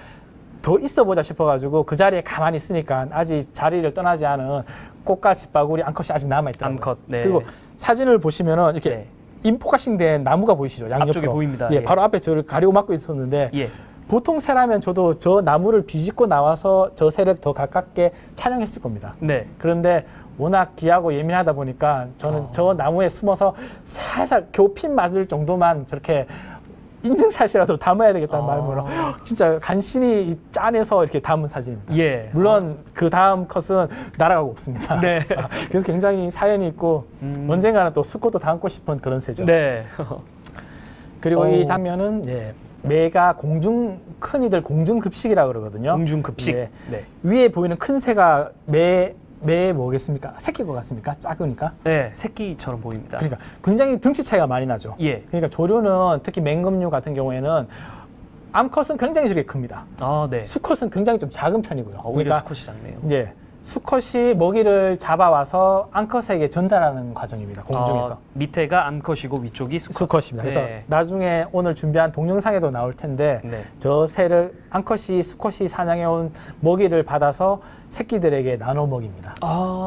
더 있어보자 싶어가지고 그 자리에 가만히 있으니까 아직 자리를 떠나지 않은 꽃과 집바구리 암컷이 아직 남아있더라고요. 암컷. 네. 그리고 사진을 보시면은 이렇게 네. 인포카싱된 나무가 보이시죠? 양옆으로. 앞쪽에 보입니다. 예, 예. 바로 앞에 저를 가리고 막고 있었는데 예. 보통 새라면 저도 저 나무를 비집고 나와서 저 새를 더 가깝게 촬영했을 겁니다. 네. 그런데 워낙 귀하고 예민하다 보니까 저는 저 나무에 숨어서 살살 겨우 핀 맞을 정도만 저렇게 인증샷이라도 담아야 되겠다는 마음으로 진짜 간신히 짜내서 이렇게 담은 사진입니다. 예. 물론 그 다음 컷은 날아가고 없습니다. 네. 그래서 굉장히 사연이 있고 언젠가는 또 수컷도 담고 싶은 그런 새죠. 네. 그리고 이 장면은 매가 큰이들 공중급식이라고 그러거든요. 공중급식. 네. 네. 위에 보이는 큰 새가 매 뭐겠습니까? 새끼 것 같습니까? 작으니까? 네, 새끼처럼 보입니다. 그러니까 굉장히 등치 차이가 많이 나죠. 예. 그러니까 조류는 특히 맹금류 같은 경우에는 암컷은 굉장히 저렇게 큽니다. 아, 네. 수컷은 굉장히 좀 작은 편이고요. 오히려 수컷이 작네요. 이제 수컷이 먹이를 잡아와서 암컷에게 전달하는 과정입니다. 공중에서. 밑에가 암컷이고 위쪽이 수컷입니다. 그래서 네. 나중에 오늘 준비한 동영상에도 나올 텐데 네. 저 새를 암컷이 수컷이 사냥해온 먹이를 받아서 새끼들에게 나눠 먹입니다.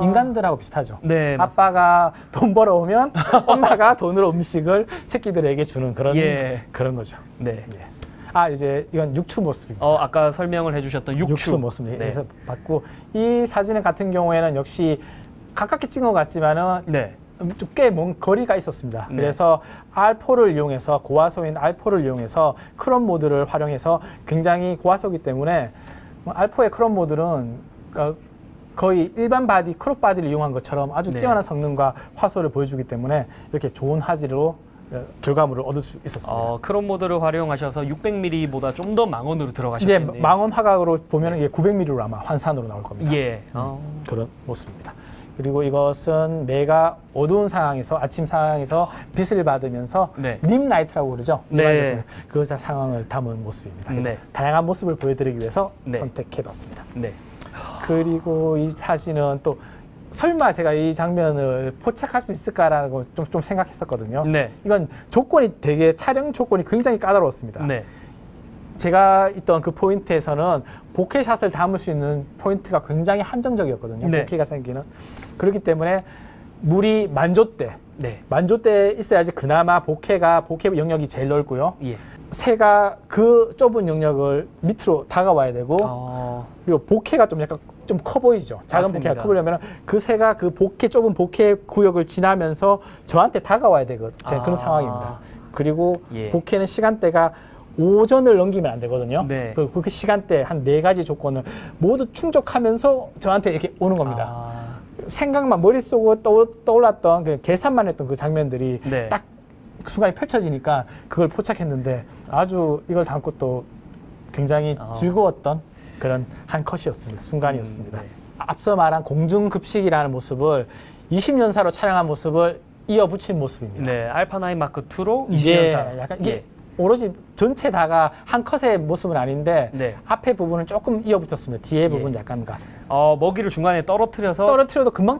인간들하고 비슷하죠. 네, 아빠가 돈 벌어오면 엄마가 돈으로 음식을 새끼들에게 주는 그런 거죠. 네. 이제 이건 육추 모습입니다. 아까 설명을 해주셨던 육추 모습입니다. 네. 그래서 봤고 이 사진 같은 경우에는 역시 가깝게 찍은 것 같지만은 네. 꽤 먼 거리가 있었습니다. 네. 그래서 R4를 이용해서 고화소인 R4를 이용해서 크롭 모드를 활용해서 굉장히 고화소이기 때문에 R4의 크롭 모드는 거의 일반 바디, 크롭 바디를 이용한 것처럼 아주 네. 뛰어난 성능과 화소를 보여주기 때문에 이렇게 좋은 화질로 결과물을 얻을 수 있었습니다. 크롭 모드를 활용하셔서 600mm보다 좀 더 망원으로 이제 들어가셨겠네요. 망원 화각으로 보면 이게 900mm로 아마 환산으로 나올 겁니다. 예. 그런 모습입니다. 그리고 이것은 매가 어두운 상황에서 아침 상황에서 빛을 받으면서 네. 림 라이트라고 그러죠. 네. 그 상황을 담은 모습입니다. 그래서 네. 다양한 모습을 보여드리기 위해서 네. 선택해봤습니다. 네. 그리고 이 사진은 또 설마 제가 이 장면을 포착할 수 있을까라고 좀 생각했었거든요. 네. 이건 촬영 조건이 굉장히 까다로웠습니다. 네. 제가 있던 그 포인트에서는 보케샷을 담을 수 있는 포인트가 굉장히 한정적이었거든요. 네. 보케가 생기는. 그렇기 때문에 물이 만조대, 네. 만조대에 있어야지 그나마 보케 영역이 제일 넓고요. 예. 새가 그 좁은 영역을 밑으로 다가와야 되고 그리고 보케가 좀 약간 좀 커 보이죠. 작은 맞습니다. 보케가 커 보려면 그 새가 그 좁은 보케 구역을 지나면서 저한테 다가와야 되는 그런 상황입니다. 그리고 예. 보케는 시간대가 오전을 넘기면 안 되거든요. 네. 그 시간대 한 4가지 조건을 모두 충족하면서 저한테 이렇게 오는 겁니다. 생각만 머릿속으로 떠올랐던 그 계산만 했던 그 장면들이 네. 딱 순간에 펼쳐지니까 그걸 포착했는데 아주 이걸 담고 또 굉장히 즐거웠던 그런 한 컷이었습니다. 순간이었습니다. 네. 앞서 말한 공중급식이라는 모습을 20년사로 촬영한 모습을 이어붙인 모습입니다. 네. 알파9 마크2로 이제 20년사. 약간 이게 오로지 전체 다가 한 컷의 모습은 아닌데 네. 앞에 부분은 조금 이어붙였습니다. 뒤에 부분 약간가. 먹이를 중간에 떨어뜨려서 떨어뜨려도 금방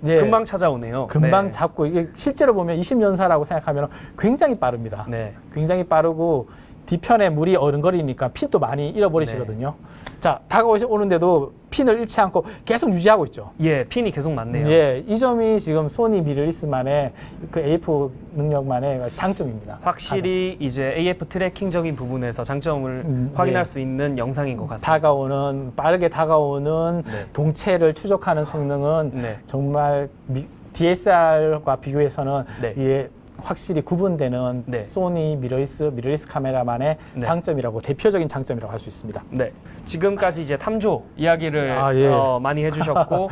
금방 찾아오네요. 금방 네. 잡고 이게 실제로 보면 20년사라고 생각하면 굉장히 빠릅니다. 네. 굉장히 빠르고 뒤편에 물이 어른거리니까 핀도 많이 잃어버리시거든요. 자, 다가오는데도 핀을 잃지 않고 계속 유지하고 있죠. 예, 핀이 계속 많네요. 예, 이 점이 지금 소니 미러리스만의 그 AF 능력만의 장점입니다. 확실히 이제 AF 트래킹적인 부분에서 장점을 확인할 수 있는 영상인 것 같습니다. 빠르게 다가오는 네. 동체를 추적하는 성능은 네. 정말 DSLR과 비교해서는 네. 이게 확실히 구분되는 네. 소니 미러리스 카메라만의 네. 장점이라고 대표적인 장점이라고 할 수 있습니다. 네, 지금까지 이제 탐조 이야기를 많이 해주셨고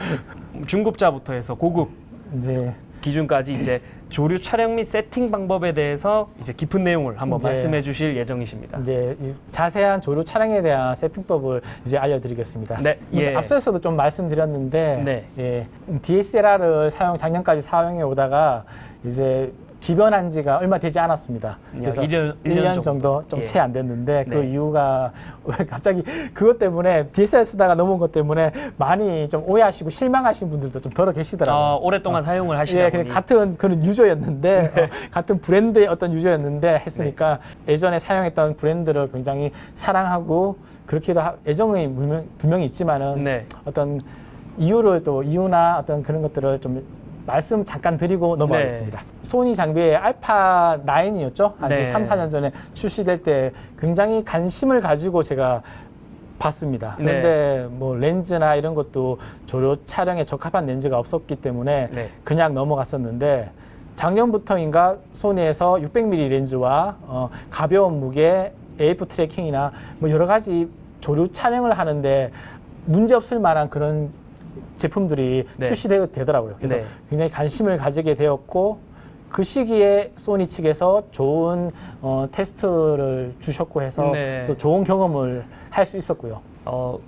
중급자부터 해서 고급 이제 기준까지 이제 조류 촬영 및 세팅 방법에 대해서 이제 깊은 내용을 한번 말씀해주실 예정이십니다. 이제 자세한 조류 촬영에 대한 세팅법을 이제 알려드리겠습니다. 네, 예. 앞서서도 좀 말씀드렸는데 네. 예, DSLR을 작년까지 사용해 오다가 이제 기변한 지가 얼마 되지 않았습니다. 그래서 1년 정도 좀 채 안 됐는데 그 이유가 갑자기 그것 때문에 DSLR 쓰다가 넘어온 것 때문에 많이 좀 오해하시고 실망하신 분들도 좀 덜어 계시더라고요. 오랫동안 사용을 하시다 보니. 같은 그런 유저였는데 같은 브랜드의 어떤 유저였는데 했으니까 예전에 사용했던 브랜드를 굉장히 사랑하고 그렇게도 애정이 분명히 있지만은 어떤 이유나 어떤 그런 것들을 좀 말씀 잠깐 드리고 넘어가겠습니다. 소니 장비의 알파 9이었죠. 한 네. 3, 4년 전에 출시될 때 굉장히 관심을 가지고 제가 봤습니다. 그런데 뭐 렌즈나 이런 것도 조료 촬영에 적합한 렌즈가 없었기 때문에 그냥 넘어갔었는데 작년부터인가 소니에서 600mm 렌즈와 가벼운 무게 AF 트래킹이나 뭐 여러 가지 조류 촬영을 하는데 문제 없을 만한 그런 제품들이 출시되더라고요. 그래서 굉장히 관심을 가지게 되었고 그 시기에 소니 측에서 좋은 테스트를 주셨고 해서 좋은 경험을 할 수 있었고요.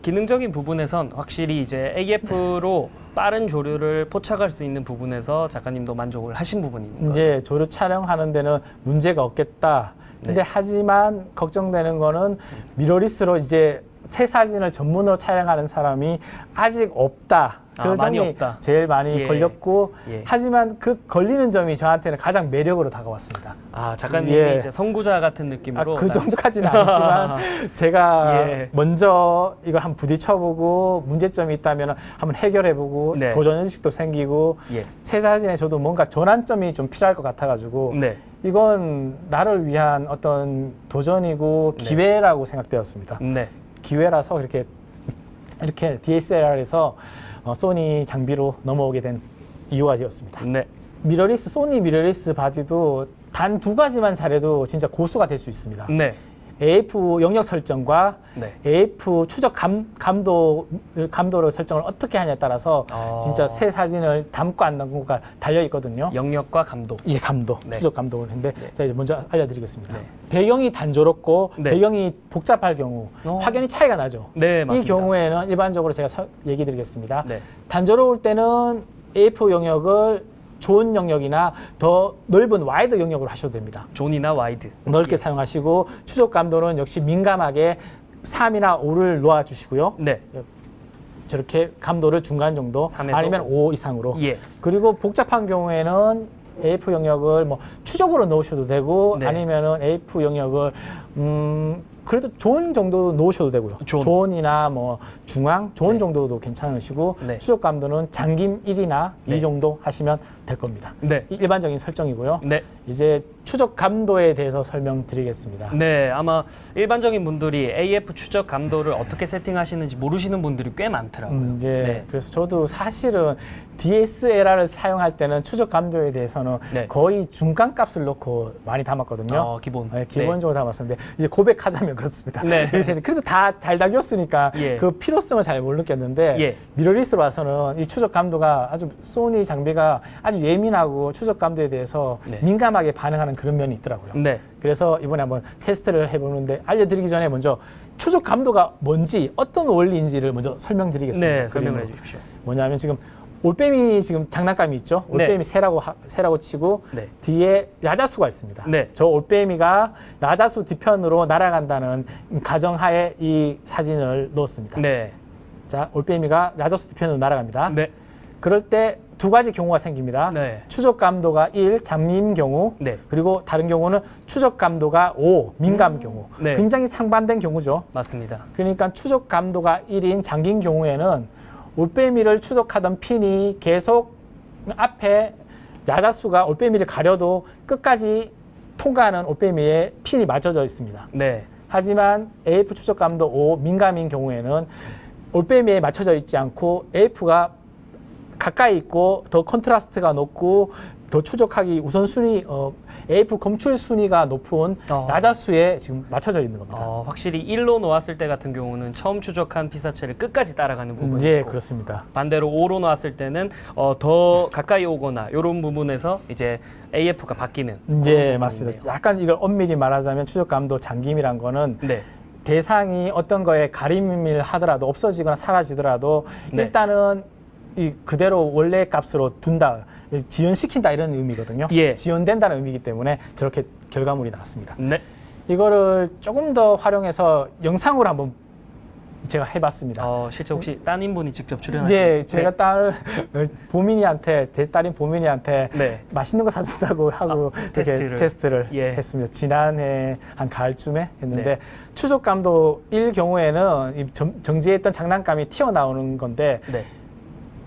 기능적인 부분에선 확실히 이제 AF로 빠른 조류를 포착할 수 있는 부분에서 작가님도 만족을 하신 부분인 거죠. 이제 조류 촬영하는 데는 문제가 없겠다. 근데 하지만 걱정되는 거는 미러리스로 이제 새 사진을 전문으로 촬영하는 사람이 아직 없다. 그 점이 없다. 제일 많이 걸렸고 하지만 그 걸리는 점이 저한테는 가장 매력으로 다가왔습니다. 작가님이 이제 선구자 같은 느낌으로 그 정도까지는 아니지만 제가 먼저 이걸 한번 부딪혀보고 문제점이 있다면 한번 해결해보고 도전의식도 생기고 새 사진에 저도 뭔가 전환점이 좀 필요할 것 같아가지고 이건 나를 위한 어떤 도전이고 기회라고 생각되었습니다. 기회라서 이렇게 DSLR에서 소니 장비로 넘어오게 된 이유가 되었습니다. 미러리스, 소니 미러리스 바디도 단 2가지만 잘해도 진짜 고수가 될 수 있습니다. AF 영역 설정과 AF 추적 감도를 설정을 어떻게 하냐에 따라서 진짜 새 사진을 담고 안 담고가 달려 있거든요. 영역과 감도. 감도, 추적 감도를 했는데 자 이제 먼저 알려드리겠습니다. 배경이 단조롭고 배경이 복잡할 경우 확연히 차이가 나죠. 이 경우에는 일반적으로 제가 얘기 드리겠습니다. 단조로울 때는 AF 영역을 존 영역이나 더 넓은 와이드 영역으로 하셔도 됩니다. 존이나 와이드. 넓게 사용하시고 추적 감도는 역시 민감하게 3이나 5를 놓아주시고요. 저렇게 감도를 중간 정도 아니면 5 이상으로. 그리고 복잡한 경우에는 AF 영역을 뭐 추적으로 넣으셔도 되고 아니면은 AF 영역을 그래도 존 정도 놓으셔도 되고요. 존이나 뭐 중앙, 존 정도도 괜찮으시고 추적 감도는 장김 1이나 2 정도 하시면 될 겁니다. 일반적인 설정이고요. 이제 추적 감도에 대해서 설명드리겠습니다. 아마 일반적인 분들이 AF 추적 감도를 어떻게 세팅하시는지 모르시는 분들이 꽤 많더라고요. 그래서 저도 사실은 DSLR을 사용할 때는 추적 감도에 대해서는 거의 중간 값을 놓고 많이 담았거든요. 기본적으로 담았었는데 이제 고백하자면 그렇습니다. 그래도 다 잘 담겼으니까 그 필요성을 잘 못 느꼈는데 미러리스로 와서는 이 추적 감도가 아주 소니 장비가 아주 예민하고 추적 감도에 대해서 민감하게 반응하는 그런 면이 있더라고요. 그래서 이번에 한번 테스트를 해보는데 알려드리기 전에 먼저 추적 감도가 뭔지 어떤 원리인지를 먼저 설명드리겠습니다. 설명을 해주십시오. 뭐냐면 지금 올빼미 지금 장난감이 있죠. 올빼미 새라고 치고 뒤에 야자수가 있습니다. 저 올빼미가 야자수 뒤편으로 날아간다는 가정하에 이 사진을 넣었습니다. 자, 올빼미가 야자수 뒤편으로 날아갑니다. 그럴 때 2가지 경우가 생깁니다. 추적 감도가 1, 장민 경우, 그리고 다른 경우는 추적 감도가 5, 민감 경우. 굉장히 상반된 경우죠. 맞습니다. 그러니까 추적 감도가 1인 장긴 경우에는 올빼미를 추적하던 핀이 계속 앞에 야자수가 올빼미를 가려도 끝까지 통과하는 올빼미에 핀이 맞춰져 있습니다. 하지만 AF 추적 감도 5 민감인 경우에는 올빼미에 맞춰져 있지 않고 AF가 가까이 있고 더 컨트라스트가 높고 더 추적하기 우선순위 AF 검출 순위가 높은 야자수에 지금 맞춰져 있는 겁니다. 확실히 1로 놓았을 때 같은 경우는 처음 추적한 피사체를 끝까지 따라가는 부분이 있고 그렇습니다. 반대로 5로 놓았을 때는 더 가까이 오거나 이런 부분에서 이제 AF가 바뀌는 맞습니다. 약간 이걸 엄밀히 말하자면 추적 감도 잠김이란 거는 대상이 어떤 거에 가림을 하더라도 없어지거나 사라지더라도 일단은 이 그대로 원래 값으로 둔다, 지연시킨다 이런 의미거든요. 지연된다는 의미이기 때문에 저렇게 결과물이 나왔습니다. 이거를 조금 더 활용해서 영상으로 한번 제가 해봤습니다. 실제 혹시 따님분이 직접 출연하신? 제가 딸인 보민이한테 맛있는 거 사준다고 하고 테스트를 했습니다. 지난해 한 가을쯤에 했는데 추적 감도 1 경우에는 정지했던 장난감이 튀어나오는 건데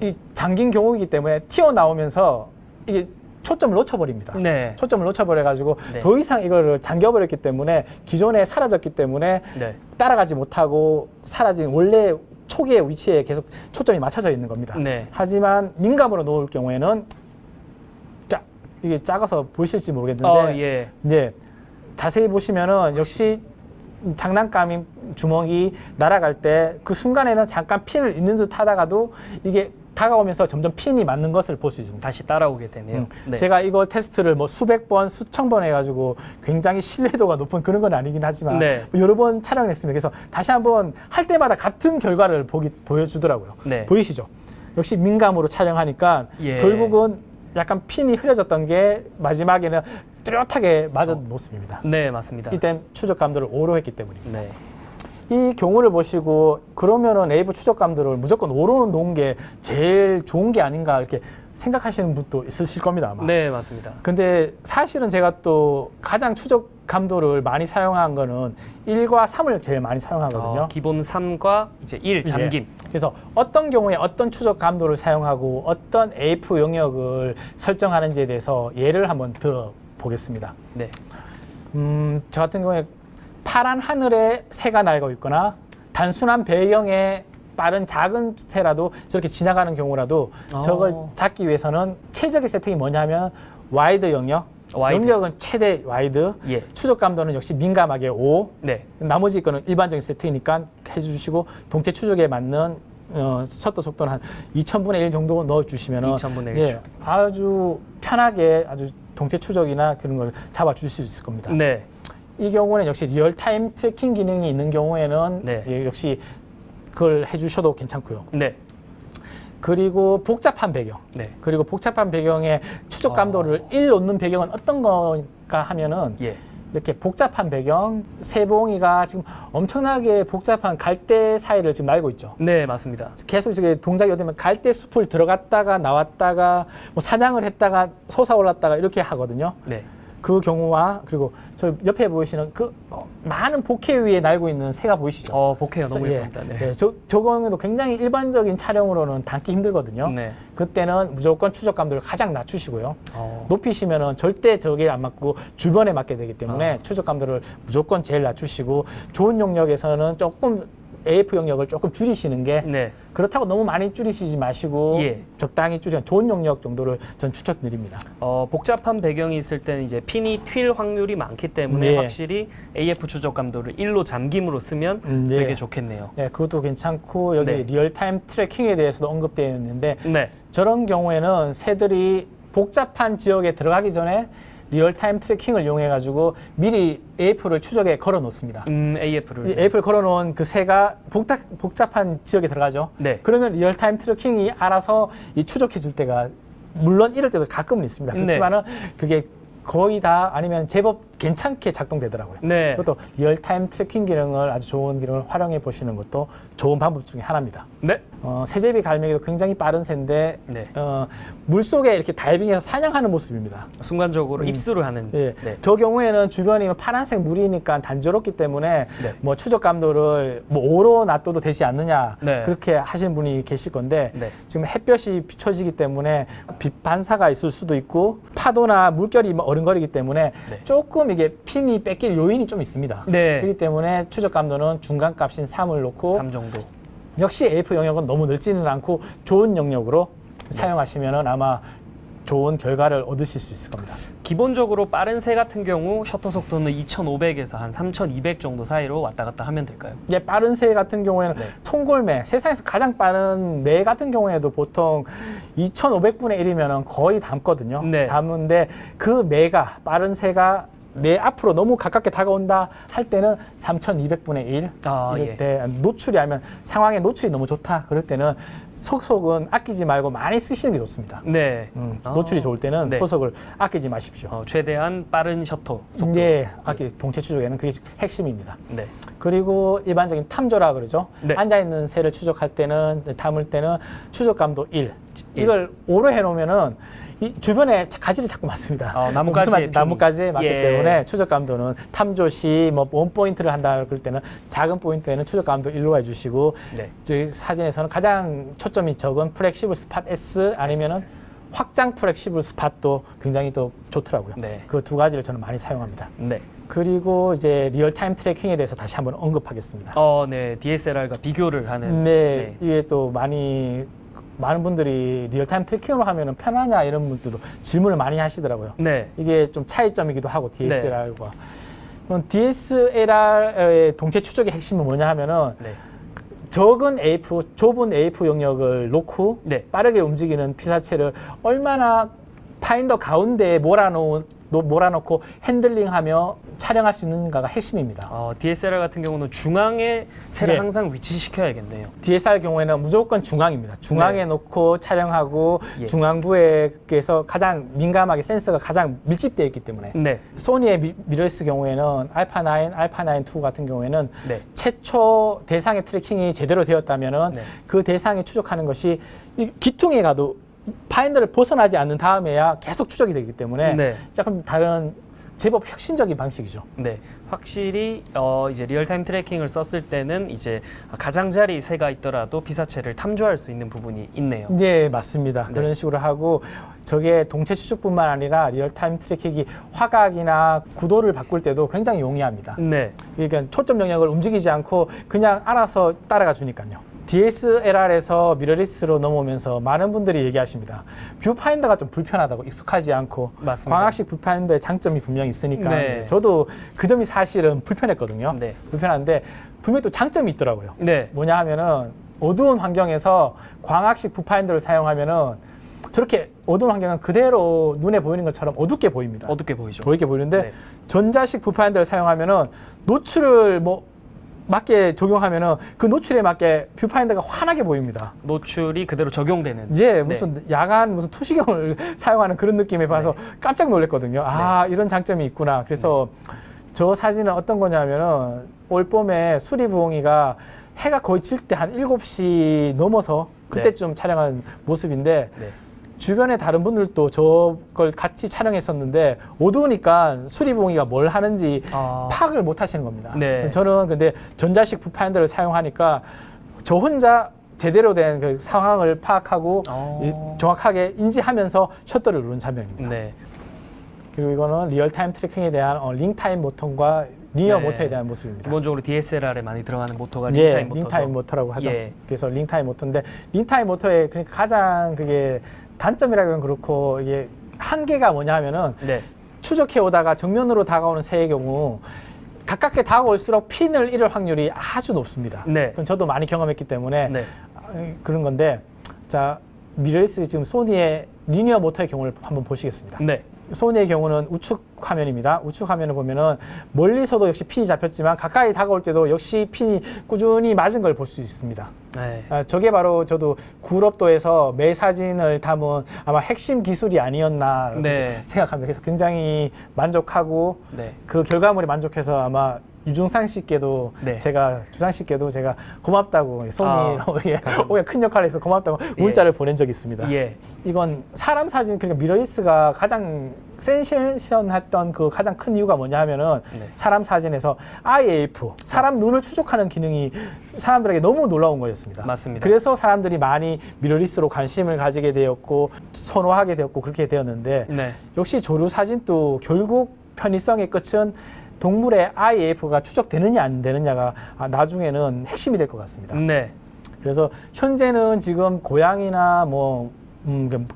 이 잠긴 경우이기 때문에 튀어나오면서 이게 초점을 놓쳐버립니다. 네. 초점을 놓쳐버려가지고 네. 더 이상 이거를 잠겨버렸기 때문에 기존에 사라졌기 때문에 네. 따라가지 못하고 사라진 원래 초기의 위치에 계속 초점이 맞춰져 있는 겁니다. 네. 하지만 민감으로 놓을 경우에는 이게 작아서 보이실지 모르겠는데 예. 예, 자세히 보시면은 역시 장난감인 주먹이 날아갈 때 그 순간에는 잠깐 핀을 잇는 듯 하다가도 이게 다가오면서 점점 핀이 맞는 것을 볼 수 있습니다. 다시 따라오게 되네요. 네. 제가 이거 테스트를 뭐 수백 번, 수천 번 해가지고 굉장히 신뢰도가 높은 그런 건 아니긴 하지만 네. 뭐 여러 번 촬영을 했습니다. 그래서 다시 한번 할 때마다 같은 결과를 보여주더라고요. 네. 보이시죠? 역시 민감으로 촬영하니까 예. 결국은 약간 핀이 흐려졌던 게 마지막에는 뚜렷하게 맞은 모습입니다. 네, 맞습니다. 이때 추적 감도를 5로 했기 때문입니다. 네. 이 경우를 보시고 그러면은 내부 추적 감도를 무조건 5로 놓은 게 제일 좋은 게 아닌가 이렇게 생각하시는 분도 있으실 겁니다, 아마. 네, 맞습니다. 근데 사실은 제가 또 가장 추적 감도를 많이 사용한 거는 1과 3을 제일 많이 사용하거든요. 기본 3과 이제 1 잠김. 그래서 어떤 경우에 어떤 추적 감도를 사용하고 어떤 AF 영역을 설정하는지에 대해서 예를 한번 들어보겠습니다. 네. 저 같은 경우에 파란 하늘에 새가 날고 있거나 단순한 배경에 빠른 작은 새라도 저렇게 지나가는 경우라도 저걸 잡기 위해서는 최적의 세팅이 뭐냐면 와이드 영역, 영역은 최대 와이드, 예. 추적 감도는 역시 민감하게 5, 네. 나머지 거는 일반적인 세팅이니까 해주시고 동체 추적에 맞는 셔터 속도는 한 2000분의 1 정도 넣어주시면 2000분의 1 예, 아주 편하게 아주 동체 추적이나 그런 걸 잡아줄 수 있을 겁니다. 네. 이 경우는 역시 리얼타임 트래킹 기능이 있는 경우에는 네. 예, 역시 그걸 해주셔도 괜찮고요. 네. 그리고 복잡한 배경. 네. 그리고 복잡한 배경에 추적 감도를 1 놓는 배경은 어떤 건가 하면은 예. 이렇게 복잡한 배경, 새봉이가 지금 엄청나게 복잡한 갈대 사이를 지금 날고 있죠. 네, 맞습니다. 계속 이제 동작이 되면 갈대 숲을 들어갔다가 나왔다가 뭐 사냥을 했다가 솟아올랐다가 이렇게 하거든요. 네. 그 경우와 그리고 저 옆에 보이시는 그 많은 복회 위에 날고 있는 새가 보이시죠? 복회가 너무 예쁩니다. 네. 네, 저 경우에도 굉장히 일반적인 촬영으로는 담기 힘들거든요. 네. 그때는 무조건 추적 감도를 가장 낮추시고요. 어. 높이시면은 절대 저게 안 맞고 주변에 맞게 되기 때문에 추적 감도를 무조건 제일 낮추시고 좋은 영역에서는 조금 AF 영역을 조금 줄이시는 게 네. 그렇다고 너무 많이 줄이시지 마시고 예. 적당히 줄이면 좋은 영역 정도를 전 추천드립니다. 복잡한 배경이 있을 때는 이제 핀이 튈 확률이 많기 때문에 네. 확실히 AF 추적 감도를 1로 잠김으로 쓰면 네. 되게 좋겠네요. 네, 그것도 괜찮고 여기 네. 리얼타임 트래킹에 대해서도 언급되어 있는데 네. 저런 경우에는 새들이 복잡한 지역에 들어가기 전에 리얼타임 트래킹을 이용해 가지고 미리 AF를 추적에 걸어 놓습니다. AF를. 이 AF를 걸어 놓은 그 새가 복잡한 지역에 들어가죠. 네. 그러면 리얼타임 트래킹이 알아서 이 추적해 줄 때가 물론 이럴 때도 가끔은 있습니다. 네. 그렇지만은 그게 거의 다 아니면 제법 괜찮게 작동되더라고요. 네. 그것도 리얼타임 트래킹 기능을 아주 좋은 기능을 활용해 보시는 것도 좋은 방법 중에 하나입니다. 네. 새제비 갈매기도 굉장히 빠른 새인데 네. 물속에 이렇게 다이빙해서 사냥하는 모습입니다. 순간적으로 입수를 하는. 예. 네. 저 경우에는 주변이 파란색 물이니까 단조롭기 때문에 네. 뭐 추적 감도를 뭐 5로 놔둬도 되지 않느냐 네. 그렇게 하시는 분이 계실 건데 네. 지금 햇볕이 비춰지기 때문에 빛 반사가 있을 수도 있고 파도나 물결이 어른거리기 때문에 네. 조금 이게 핀이 뺏길 요인이 좀 있습니다. 네. 그렇기 때문에 추적 감도는 중간 값인 3을 놓고 3 정도. 역시 AF 영역은 너무 넓지는 않고 좋은 영역으로 사용하시면은 아마 좋은 결과를 얻으실 수 있을 겁니다. 기본적으로 빠른 새 같은 경우 셔터 속도는 2,500에서 한 3,200 정도 사이로 왔다 갔다 하면 될까요? 예, 빠른 새 같은 경우에는 네. 송골매, 세상에서 가장 빠른 매 같은 경우에도 보통 2,500분의 1이면 거의 담거든요. 네. 담은데 그 매가, 빠른 새가 내 앞으로 너무 가깝게 다가온다 할 때는 3,200분의 1 이럴 예. 때 노출이 아니면 상황에 노출이 너무 좋다 그럴 때는 소속은 아끼지 말고 많이 쓰시는 게 좋습니다. 네. 노출이 좋을 때는 네. 소속을 아끼지 마십시오. 최대한 빠른 셔터 속도. 예, 동체 추적에는 그게 핵심입니다. 네. 그리고 일반적인 탐조라 그러죠. 네. 앉아있는 새를 추적할 때는, 담을 때는 추적감도 1. 이걸 5로 해놓으면은 이 주변에 가지를 자꾸 맞습니다. 나뭇가지에 맞기 예. 때문에 추적감도는 탐조 시 뭐 원포인트를 한다 그럴 때는 작은 포인트에는 추적감도 1로 해주시고 네. 저희 사진에서는 가장 초점이 적은 플렉시블 스팟 S 아니면은 확장 플렉시블 스팟도 굉장히 또 좋더라고요. 네. 그 두 가지를 저는 많이 사용합니다. 네. 그리고 이제 리얼타임 트래킹에 대해서 다시 한번 언급하겠습니다. 네. DSLR과 비교를 하는. 네, 이게 또 많은 분들이 리얼타임 트래킹으로 하면 편하냐 이런 분들도 질문을 많이 하시더라고요. 네. 이게 좀 차이점이기도 하고 DSLR과. DSLR의 동체 추적의 핵심은 뭐냐 하면은 네. 좁은 AF 영역을 놓고 네. 빠르게 움직이는 피사체를 얼마나 파인더 가운데에 몰아놓고 핸들링하며 촬영할 수 있는가가 핵심입니다. DSLR 같은 경우는 중앙에 새를 네. 항상 위치시켜야겠네요. DSLR 경우에는 무조건 중앙입니다. 중앙에 네. 놓고 촬영하고 예. 중앙부에서 가장 민감하게 센서가 가장 밀집되어 있기 때문에 네. 소니의 미러리스 경우에는 알파9, 알파9-2 같은 경우에는 네. 최초 대상의 트래킹이 제대로 되었다면은 네. 그 대상이 추적하는 것이 이 기퉁에 가도 파인더를 벗어나지 않는 다음에야 계속 추적이 되기 때문에 네. 조금 다른 제법 혁신적인 방식이죠. 네, 확실히 이제 리얼타임 트래킹을 썼을 때는 이제 가장자리 새가 있더라도 피사체를 탐조할 수 있는 부분이 있네요. 네, 맞습니다. 네. 그런 식으로 하고 저게 동체 추적뿐만 아니라 리얼타임 트래킹이 화각이나 구도를 바꿀 때도 굉장히 용이합니다. 네, 그러니까 초점 영역을 움직이지 않고 그냥 알아서 따라가 주니까요. DSLR에서 미러리스로 넘어오면서 많은 분들이 얘기하십니다. 뷰파인더가 좀 불편하다고 익숙하지 않고 맞습니다. 광학식 뷰파인더의 장점이 분명히 있으니까 네. 저도 그 점이 사실은 불편했거든요. 네. 불편한데 분명히 또 장점이 있더라고요. 네, 뭐냐 하면은 어두운 환경에서 광학식 뷰파인더를 사용하면은 저렇게 어두운 환경은 그대로 눈에 보이는 것처럼 어둡게 보입니다. 어둡게 보이죠. 보이게 보이는데 네. 전자식 뷰파인더를 사용하면은 노출을 맞게 적용하면은 그 노출에 맞게 뷰파인더가 환하게 보입니다. 노출이 그대로 적용되는. 이제 무슨 야간 무슨 투시경을 사용하는 그런 느낌에 봐서 깜짝 놀랐거든요. 이런 장점이 있구나. 그래서 저 사진은 어떤 거냐면은 올 봄에 수리부엉이가 해가 거의 질 때 한 7시 넘어서 그때쯤 촬영한 모습인데 네. 주변에 다른 분들도 저걸 같이 촬영했었는데 어두우니까 수리부엉이가 뭘 하는지 파악을 못 하시는 겁니다. 네. 저는 근데 전자식 뷰파인더를 사용하니까 저 혼자 제대로 된 그 상황을 파악하고 정확하게 인지하면서 셔터를 누른 장면입니다. 네. 그리고 이거는 리얼타임 트래킹에 대한 링타임 모터과 리니어 네. 모터에 대한 모습입니다. 기본적으로 DSLR에 많이 들어가는 모터가 링타임 모터죠. 링타임 모터라고 하죠. 예. 그래서 링타임 모터인데 링타임 모터의 그러니까 가장 그게 단점이라고는 그렇고 이게 한계가 뭐냐면은 네. 추적해 오다가 정면으로 다가오는 새의 경우 가깝게 다가올수록 핀을 잃을 확률이 아주 높습니다. 네. 그건 저도 많이 경험했기 때문에 네. 그런 건데 자 미러리스 지금 소니의 리니어 모터의 경우를 한번 보시겠습니다. 네. 소니의 경우는 우측 화면입니다. 우측 화면을 보면은 멀리서도 역시 핀이 잡혔지만 가까이 다가올 때도 역시 핀이 꾸준히 맞은 걸 볼 수 있습니다. 네. 저게 바로 저도 구럽도에서 매 사진을 담은 아마 핵심 기술이 아니었나 네. 생각합니다. 그래서 굉장히 만족하고 네. 그 결과물에 만족해서 아마 유중상 씨께도 네. 주상 씨께도 제가 고맙다고 소니로 오히려 큰 역할을 해서 고맙다고 예. 문자를 보낸 적이 있습니다. 예. 이건 사람 사진 그러니까 미러리스가 가장 센세이션했던 그 가장 큰 이유가 뭐냐 하면은 네. 사람 사진에서 IAF 사람 눈을 추적하는 기능이 사람들에게 너무 놀라운 거였습니다. 맞습니다. 그래서 사람들이 많이 미러리스로 관심을 가지게 되었고 선호하게 되었고 그렇게 되었는데 네. 역시 조류 사진도 결국 편의성의 끝은 동물의 IAF가 추적되느냐 안 되느냐가 나중에는 핵심이 될 것 같습니다. 네. 그래서 현재는 지금 고양이나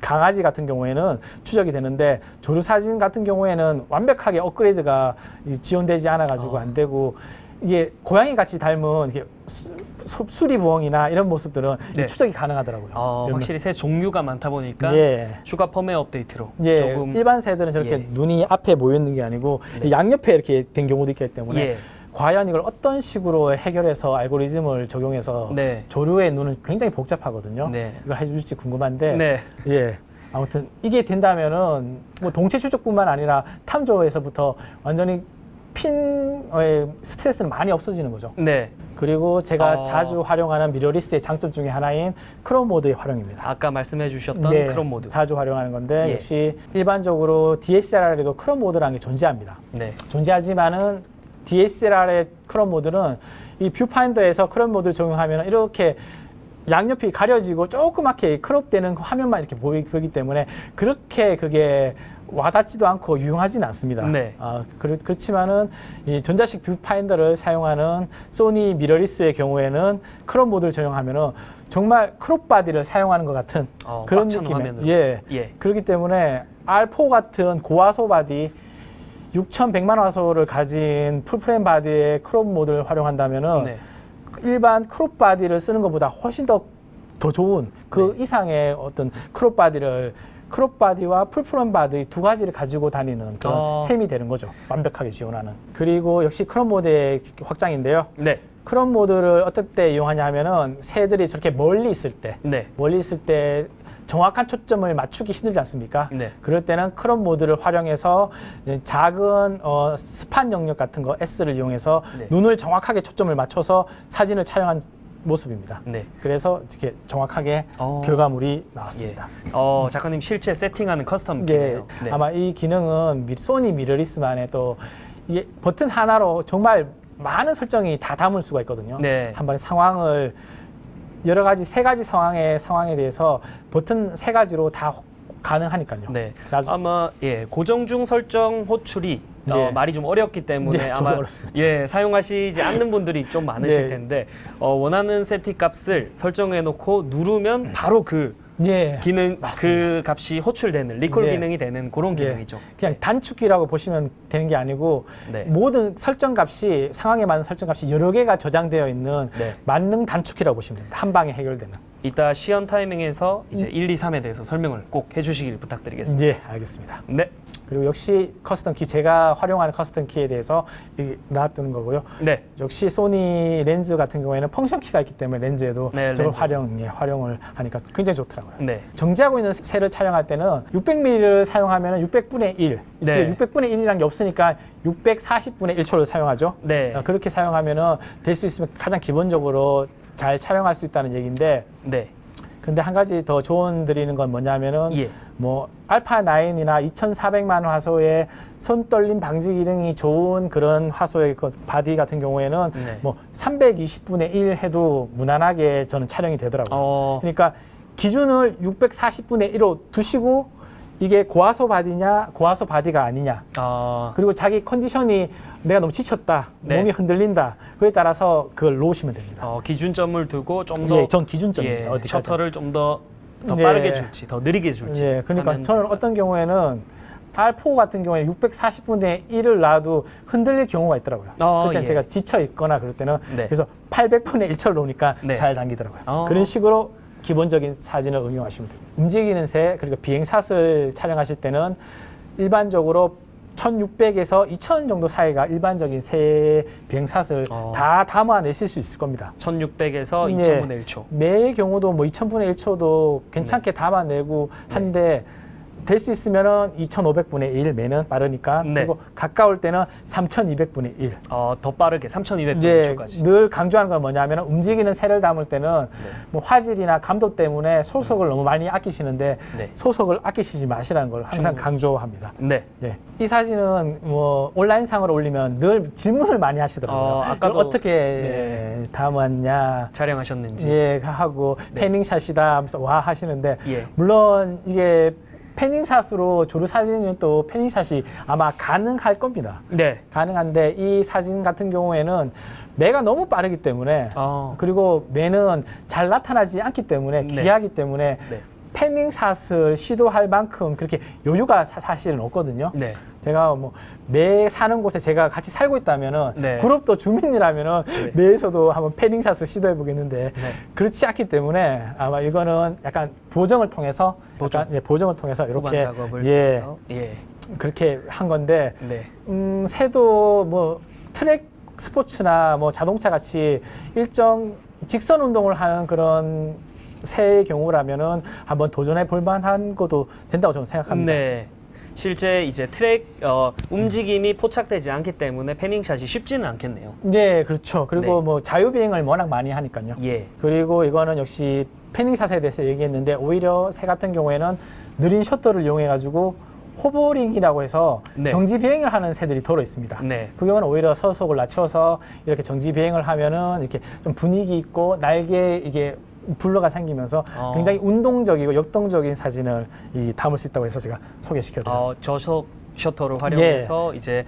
강아지 같은 경우에는 추적이 되는데 조류 사진 같은 경우에는 완벽하게 업그레이드가 지원되지 않아 가지고 안 되고 이게 고양이 같이 닮은 이게 수리부엉이나 이런 모습들은 네. 추적이 가능하더라고요. 확실히 새 종류가 많다 보니까 예. 추가 펌웨어 업데이트로 예, 조금 일반 새들은 저렇게 예. 눈이 앞에 모여 있는 게 아니고 네. 양옆에 이렇게 된 경우도 있기 때문에 예. 과연 이걸 어떤 식으로 해결해서 알고리즘을 적용해서 네. 조류의 눈은 굉장히 복잡하거든요. 네. 이걸 해줄지 궁금한데 네. 예. 아무튼 이게 된다면은 동체 추적뿐만 아니라 탐조에서부터 완전히 핀의 스트레스는 많이 없어지는 거죠. 네. 그리고 제가 자주 활용하는 미러리스의 장점 중에 하나인 크롬 모드의 활용입니다. 아까 말씀해 주셨던 네, 크롬 모드. 자주 활용하는 건데 예. 역시 일반적으로 DSLR에도 크롬 모드라는 게 존재합니다. 네. 존재하지만은 DSLR의 크롬 모드는 이 뷰파인더에서 크롬 모드를 적용하면 이렇게 양옆이 가려지고 조그맣게 크롭되는 화면만 이렇게 보이기 때문에 그렇게 그게 와닿지도 않고 유용하지는 않습니다. 네. 그렇지만은 이 전자식 뷰파인더를 사용하는 소니 미러리스의 경우에는 크롭 모드를 적용하면은 정말 크롭 바디를 사용하는 것 같은 그런 느낌의 그렇기 때문에 R4 같은 고화소 바디 6100만 화소를 가진 풀프레임 바디의 크롭 모드를 활용한다면은 네. 일반 크롭 바디를 쓰는 것보다 훨씬 더 좋은 그 이상의 어떤 크롭 바디와 풀프레임 바디 두 가지를 가지고 다니는 그런 셈이 되는 거죠. 완벽하게 지원하는. 그리고 역시 크롭 모드의 확장인데요. 네. 크롭 모드를 어떨 때 이용하냐 하면은 새들이 저렇게 멀리 있을 때 정확한 초점을 맞추기 힘들지 않습니까? 네. 그럴 때는 크롭 모드를 활용해서 작은 스판 영역 같은 거 S를 이용해서 눈을 정확하게 초점을 맞춰서 사진을 촬영한 모습입니다. 네. 그래서 이렇게 정확하게 결과물이 나왔습니다. 작가님 실제 세팅하는 커스텀 기네요. 네. 아마 이 기능은 소니 미러리스만의 또 이게 버튼 하나로 정말 많은 설정이 다 담을 수가 있거든요. 네. 한 번에 상황을 여러 가지 세 가지 상황에 대해서 버튼 3가지로 다 가능하니까요. 네. 아마 고정 중 설정 호출이 말이 좀 어렵기 때문에 아마 사용하시지 않는 분들이 좀 많으실 텐데 원하는 세팅 값을 설정해 놓고 누르면 바로 그 기능 맞습니다. 그 값이 호출되는 리콜 기능이 되는 그런 기능이죠. 그냥 단축키라고 보시면 되는 게 아니고 모든 설정 값이 상황에 맞는 설정 값이 여러 개가 저장되어 있는 만능 단축키라고 보시면 됩니다. 한 방에 해결되는. 이따 시연 타이밍에서 이제 1, 2, 3에 대해서 설명을 꼭 해주시길 부탁드리겠습니다. 네, 알겠습니다. 네. 그리고 역시 커스텀 키, 제가 활용하는 커스텀 키에 대해서 나왔던 거고요. 네. 역시 소니 렌즈 같은 경우에는 펑션 키가 있기 때문에 렌즈에도 저걸 활용을 하니까 굉장히 좋더라고요. 네. 정지하고 있는 새를 촬영할 때는 600mm를 사용하면 600분의 1. 600분의 1이라는 게 없으니까 640분의 1초를 사용하죠. 네. 그렇게 사용하면 될 수 있으면 가장 기본적으로 잘 촬영할 수 있다는 얘기인데. 네. 근데 한 가지 더 조언 드리는 건 뭐냐면은 뭐 알파9이나 2400만 화소의 손 떨림 방지 기능이 좋은 그런 화소의 그 바디 같은 경우에는 뭐 320분의 1 해도 무난하게 저는 촬영이 되더라고요. 그러니까 기준을 640분의 1로 두시고 이게 고화소 바디냐 고화소 바디가 아니냐 그리고 자기 컨디션이 내가 너무 지쳤다 몸이 흔들린다 그에 따라서 그걸 놓으시면 됩니다. 기준점을 두고 좀 더 전 기준점입니다. 어디까지. 셔터를 좀 더 빠르게 줄지 더 느리게 줄지 그러니까 저는 어떤 경우에는 R4 같은 경우에 640분의 1을 놔도 흔들릴 경우가 있더라고요. 그때 제가 지쳐 있거나 그럴 때는 그래서 800분의 1초를 놓으니까 잘 당기더라고요. 그런 식으로 기본적인 사진을 응용하시면 됩니다. 움직이는 새 그리고 비행샷을 촬영하실 때는 일반적으로 1600에서 2000 정도 사이가 일반적인 새 비행샷을 다 담아내실 수 있을 겁니다. 1600에서 2000분의 1초. 매의 경우도 뭐 2000분의 1초도 괜찮게 담아내고 한데 될 수 있으면은 2500분의 1 매는 빠르니까 그리고 가까울 때는 3200분의 1. 더 빠르게 3200분의 1초까지. 늘 강조하는 건 뭐냐면 움직이는 새를 담을 때는 뭐 화질이나 감도 때문에 소속을 너무 많이 아끼시는데 소속을 아끼시지 마시라는 걸 항상 강조합니다. 이 사진은 뭐 온라인상으로 올리면 늘 질문을 많이 하시더라고요. 아까도 어떻게 담았냐, 촬영하셨는지 하고 패닝샷이다 하면서 와 하시는데 물론 이게 패닝샷으로 조류 사진은 또 패닝샷이 아마 가능할 겁니다. 가능한데 이 사진 같은 경우에는 매가 너무 빠르기 때문에 그리고 매는 잘 나타나지 않기 때문에 귀하기 때문에 패닝샷을 시도할 만큼 그렇게 여유가 사실은 없거든요. 제가 뭐 매 사는 곳에 제가 같이 살고 있다면은 그룹도 주민이라면은 매에서도 한번 패닝샷을 시도해 보겠는데 그렇지 않기 때문에 아마 이거는 약간 보정을 통해서 보정을 통해서 이렇게 그렇게 한 건데 새도 뭐 트랙 스포츠나 뭐 자동차 같이 일정 직선 운동을 하는 그런 새의 경우라면은 한번 도전해 볼 만한 것도 된다고 저는 생각합니다. 실제 이제 트랙 움직임이 포착되지 않기 때문에 패닝샷이 쉽지는 않겠네요. 그렇죠. 그리고 뭐 자유비행을 워낙 많이 하니까요. 그리고 이거는 역시 패닝샷에 대해서 얘기했는데 오히려 새 같은 경우에는 느린 셔터를 이용해 가지고 호버링이라고 해서 정지 비행을 하는 새들이 더러 있습니다. 그 경우는 오히려 서속을 낮춰서 이렇게 정지 비행을 하면은 이렇게 좀 분위기 있고 날개 이게 블러가 생기면서 굉장히 운동적이고 역동적인 사진을 담을 수 있다고 해서 제가 소개시켜드렸습니다. 저속 셔터를 활용해서 이제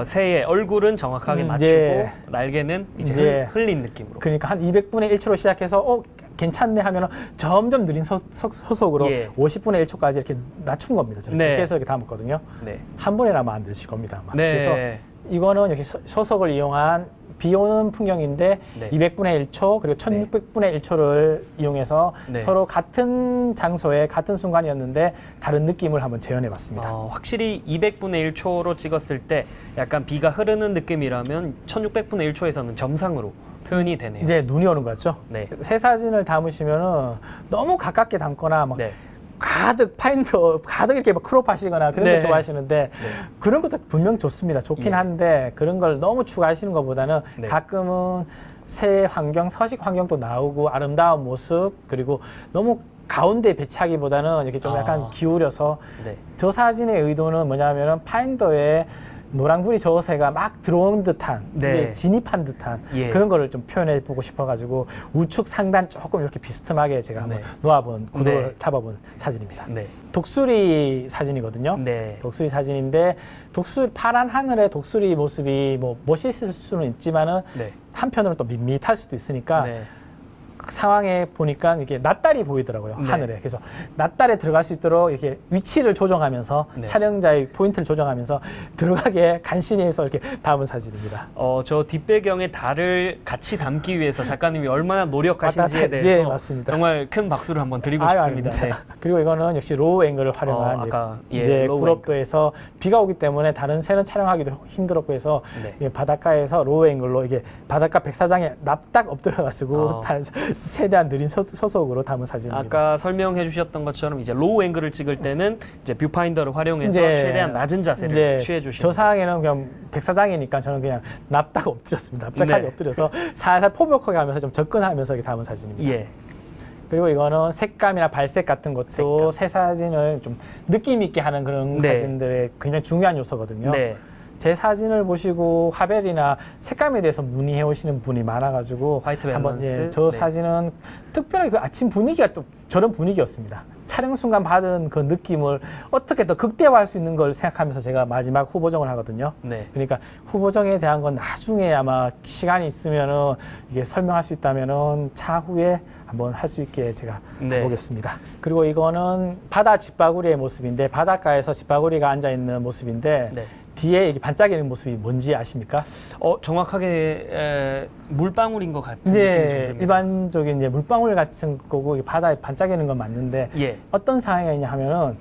새의 얼굴은 정확하게 맞추고 날개는 이제 흘린 느낌으로. 그러니까 한 200분의 1초로 시작해서 괜찮네 하면은 점점 느린 소속으로 50분의 1초까지 이렇게 낮춘 겁니다. 저렇게 해서 이렇게 담았거든요. 한 번에나마 안 되실 겁니다. 아마. 그래서 이거는 역시 소속을 이용한 비 오는 풍경인데 200분의 1초 그리고 1600분의 1초를 이용해서 서로 같은 장소에 같은 순간이었는데 다른 느낌을 한번 재현해 봤습니다. 확실히 200분의 1초로 찍었을 때 약간 비가 흐르는 느낌이라면 1600분의 1초에서는 점상으로 표현이 되네요. 이제 눈이 오는 거 같죠? 새 사진을 담으시면은 너무 가깝게 담거나 막 가득 파인더 가득 이렇게 막 크롭하시거나 그런 거 좋아하시는데 그런 것도 분명 좋습니다. 좋긴 한데 그런 걸 너무 추가하시는 것보다는 가끔은 새 환경, 서식 환경도 나오고 아름다운 모습 그리고 너무 가운데 배치하기보다는 이렇게 좀 약간 기울여서 저 사진의 의도는 뭐냐면은 파인더에 노랑불이 저 새가 막 들어온 듯한 진입한 듯한 그런 거를 좀 표현해 보고 싶어가지고 우측 상단 조금 이렇게 비스듬하게 제가 한번 놓아본 구도를 잡아본 사진입니다. 독수리 사진이거든요. 독수리 사진인데 파란 하늘에 독수리 모습이 뭐 멋있을 수는 있지만은 한편으로는 또 밋밋할 수도 있으니까 그 상황에 보니까 이게 낫달이 보이더라고요. 하늘에. 그래서 낫달에 들어갈 수 있도록 이렇게 위치를 조정하면서 촬영자의 포인트를 조정하면서 들어가게 간신히 해서 이렇게 담은 사진입니다. 저 뒷배경에 달을 같이 담기 위해서 작가님이 얼마나 노력하신지에 대해서 정말 큰 박수를 한번 드리고 싶습니다. 그리고 이거는 역시 로우 앵글을 활용한 이제 구럽도에서 비가 오기 때문에 다른 새는 촬영하기도 힘들었고 해서 바닷가에서 로우 앵글로 이게 바닷가 백사장에 납딱 엎드려가지고 최대한 느린 소속으로 담은 사진입니다. 아까 설명해 주셨던 것처럼 이제 로우 앵글을 찍을 때는 이제 뷰파인더를 활용해서 최대한 낮은 자세를 취해 주시는 저 상황에는 그냥 백사장이니까 저는 그냥 납딱 엎드렸습니다. 납작하게 엎드려서 살살 포복하게 하면서 좀 접근하면서 이렇게 담은 사진입니다. 그리고 이거는 색감이나 발색 같은 것도 새 사진을 좀 느낌 있게 하는 그런 사진들의 굉장히 중요한 요소거든요. 제 사진을 보시고 화벨이나 색감에 대해서 문의해 오시는 분이 많아가지고 한번 저 사진은 특별하게 그 아침 분위기가 또 저런 분위기였습니다. 촬영 순간 받은 그 느낌을 어떻게 더 극대화할 수 있는 걸 생각하면서 제가 마지막 후보정을 하거든요. 그러니까 후보정에 대한 건 나중에 아마 시간이 있으면은 이게 설명할 수 있다면은 차후에 한번 할 수 있게 제가 해보겠습니다. 그리고 이거는 바다 집바구리의 모습인데 바닷가에서 집바구리가 앉아 있는 모습인데 뒤에 이게 반짝이는 모습이 뭔지 아십니까? 정확하게 물방울인 것 같은 느낌이 좀 듭니다. 일반적인 이제 물방울 같은 거고 바다에 반짝이는 건 맞는데 어떤 상황이 있냐 하면은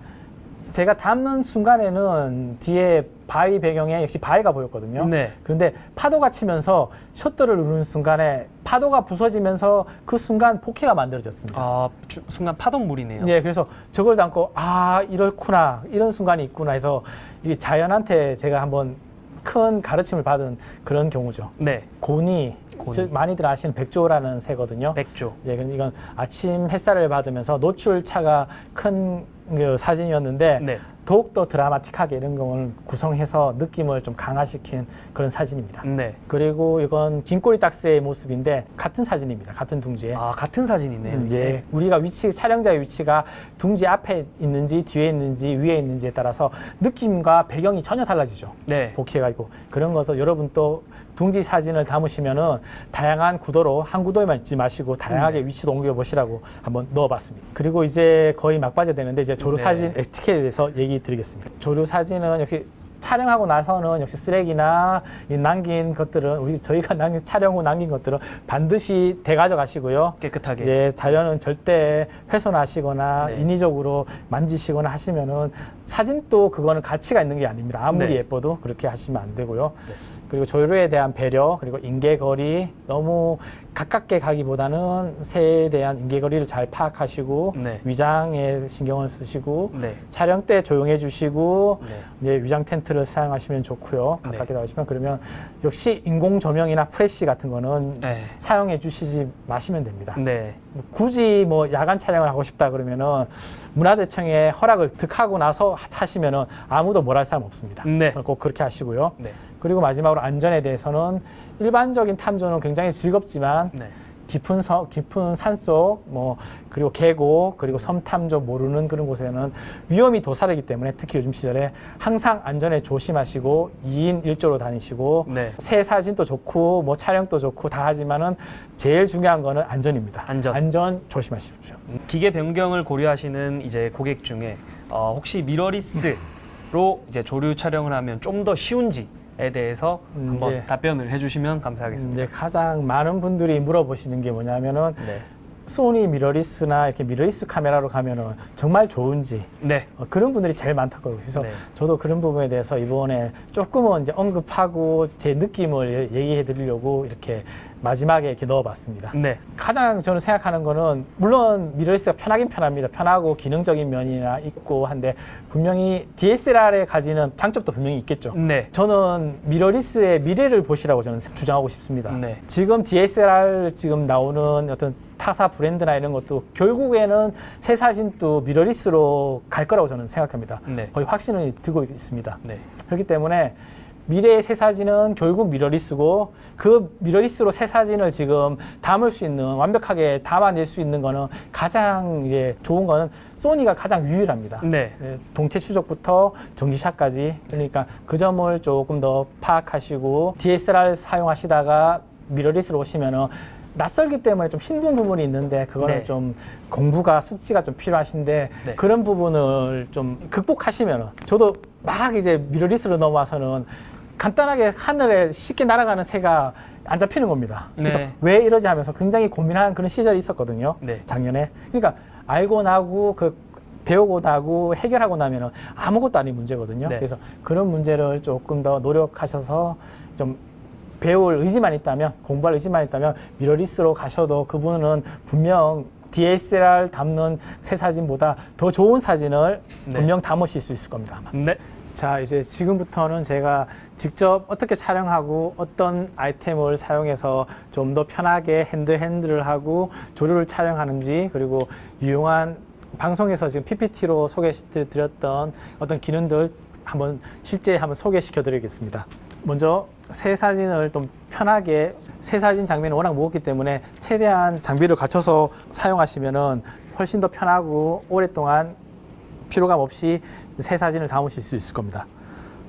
제가 담는 순간에는 뒤에 바위 배경에 역시 바위가 보였거든요. 그런데 파도가 치면서 셔터를 누르는 순간에 파도가 부서지면서 그 순간 포케가 만들어졌습니다. 순간 파동물이네요. 그래서 저걸 담고 이렇구나 이런 순간이 있구나 해서 이게 자연한테 제가 한번 큰 가르침을 받은 그런 경우죠. 고니. 많이들 아시는 백조라는 새거든요. 백조. 이건 아침 햇살을 받으면서 노출차가 큰 그 사진이었는데 더욱더 드라마틱하게 이런 걸 구성해서 느낌을 좀 강화시킨 그런 사진입니다. 그리고 이건 긴꼬리 딱새의 모습인데 같은 사진입니다. 같은 둥지에. 같은 사진이네요. 우리가 촬영자의 위치가 둥지 앞에 있는지 뒤에 있는지 위에 있는지에 따라서 느낌과 배경이 전혀 달라지죠. 복해가 있고 그런 것을 여러분 또 둥지 사진을 담으시면은 다양한 구도로 한 구도에만 있지 마시고 다양하게 위치도 옮겨 보시라고 한번 넣어봤습니다. 그리고 이제 거의 막바지가 되는데 이제 조류 사진 에티켓에 대해서 얘기 드리겠습니다. 조류 사진은 역시 촬영하고 나서는 역시 쓰레기나 남긴 것들은 저희가 촬영 후 남긴 것들은 반드시 되가져가시고요. 깨끗하게. 이제 자료는 절대 훼손하시거나 인위적으로 만지시거나 하시면은 사진도 그거는 가치가 있는 게 아닙니다. 아무리 예뻐도 그렇게 하시면 안 되고요. 그리고 조류에 대한 배려, 그리고 인계거리 너무 가깝게 가기보다는 새에 대한 인계거리를 잘 파악하시고 위장에 신경을 쓰시고 촬영 때 조용해 주시고 이제 위장 텐트를 사용하시면 좋고요. 가깝게 나가시면 그러면 역시 인공 조명이나 프레시 같은 거는 사용해 주시지 마시면 됩니다. 굳이 뭐 야간 촬영을 하고 싶다 그러면은 문화재청에 허락을 득하고 나서 하시면은 아무도 뭘 할 사람 없습니다. 꼭 그렇게 하시고요. 그리고 마지막으로 안전에 대해서는 일반적인 탐조는 굉장히 즐겁지만 깊은 산속, 그리고 계곡, 그리고 섬 탐조 모르는 그런 곳에는 위험이 도사르기 때문에 특히 요즘 시절에 항상 안전에 조심하시고 2인 1조로 다니시고 네. 새 사진도 좋고 뭐 촬영도 좋고 다 하지만은 제일 중요한 거는 안전입니다. 안전 조심하십시오. 기계 변경을 고려하시는 이제 고객 중에 혹시 미러리스로 이제 조류 촬영을 하면 좀 더 쉬운지에 대해서 한번 답변을 해주시면 감사하겠습니다. 이제 가장 많은 분들이 물어보시는 게 뭐냐면은 네. 소니 미러리스나 이렇게 미러리스 카메라로 가면은 정말 좋은지 네. 그런 분들이 제일 많다고요. 그래서 네. 저도 그런 부분에 대해서 이번에 조금은 이제 언급하고 제 느낌을 얘기해 드리려고 이렇게 마지막에 이렇게 넣어봤습니다. 네. 가장 저는 생각하는 거는 물론 미러리스가 편하긴 편합니다. 편하고 기능적인 면이나 있고 한데 분명히 DSLR에 가지는 장점도 분명히 있겠죠. 네. 저는 미러리스의 미래를 보시라고 저는 주장하고 싶습니다. 네. 지금 DSLR 지금 나오는 어떤 타사 브랜드나 이런 것도 결국에는 새 사진도 미러리스로 갈 거라고 저는 생각합니다. 네. 거의 확신을 들고 있습니다. 네. 그렇기 때문에 미래의 새 사진은 결국 미러리스고 그 미러리스로 새 사진을 지금 담을 수 있는 완벽하게 담아낼 수 있는 거는 가장 이제 좋은 거는 소니가 가장 유일합니다. 네. 동체 추적부터 전기샷까지 그러니까 그 점을 조금 더 파악하시고 DSLR 사용하시다가 미러리스로 오시면은 낯설기 때문에 좀 힘든 부분이 있는데 그거는 네. 좀 공부가 숙지가 좀 필요하신데 네. 그런 부분을 좀 극복하시면은 저도 막 이제 미러리스로 넘어와서는 간단하게 하늘에 쉽게 날아가는 새가 안 잡히는 겁니다. 그래서 네. 왜 이러지 하면서 굉장히 고민한 그런 시절이 있었거든요. 네. 작년에. 그러니까 알고 나고 배우고 나고 해결하고 나면은 아무것도 아닌 문제거든요. 네. 그래서 그런 문제를 조금 더 노력하셔서 좀 배울 의지만 있다면, 공부할 의지만 있다면 미러리스로 가셔도 그분은 분명 DSLR 담는 새 사진보다 더 좋은 사진을 네. 분명 담으실 수 있을 겁니다. 아마. 네. 자, 이제 지금부터는 제가 직접 어떻게 촬영하고 어떤 아이템을 사용해서 좀 더 편하게 핸들을 하고 조류를 촬영하는지 그리고 유용한 방송에서 지금 PPT로 소개해 드렸던 어떤 기능들 실제 한번 소개시켜 드리겠습니다. 먼저 새 사진을 좀 편하게 새 사진 장비는 워낙 무겁기 때문에 최대한 장비를 갖춰서 사용하시면은 훨씬 더 편하고 오랫동안 피로감 없이 새 사진을 담으실 수 있을 겁니다.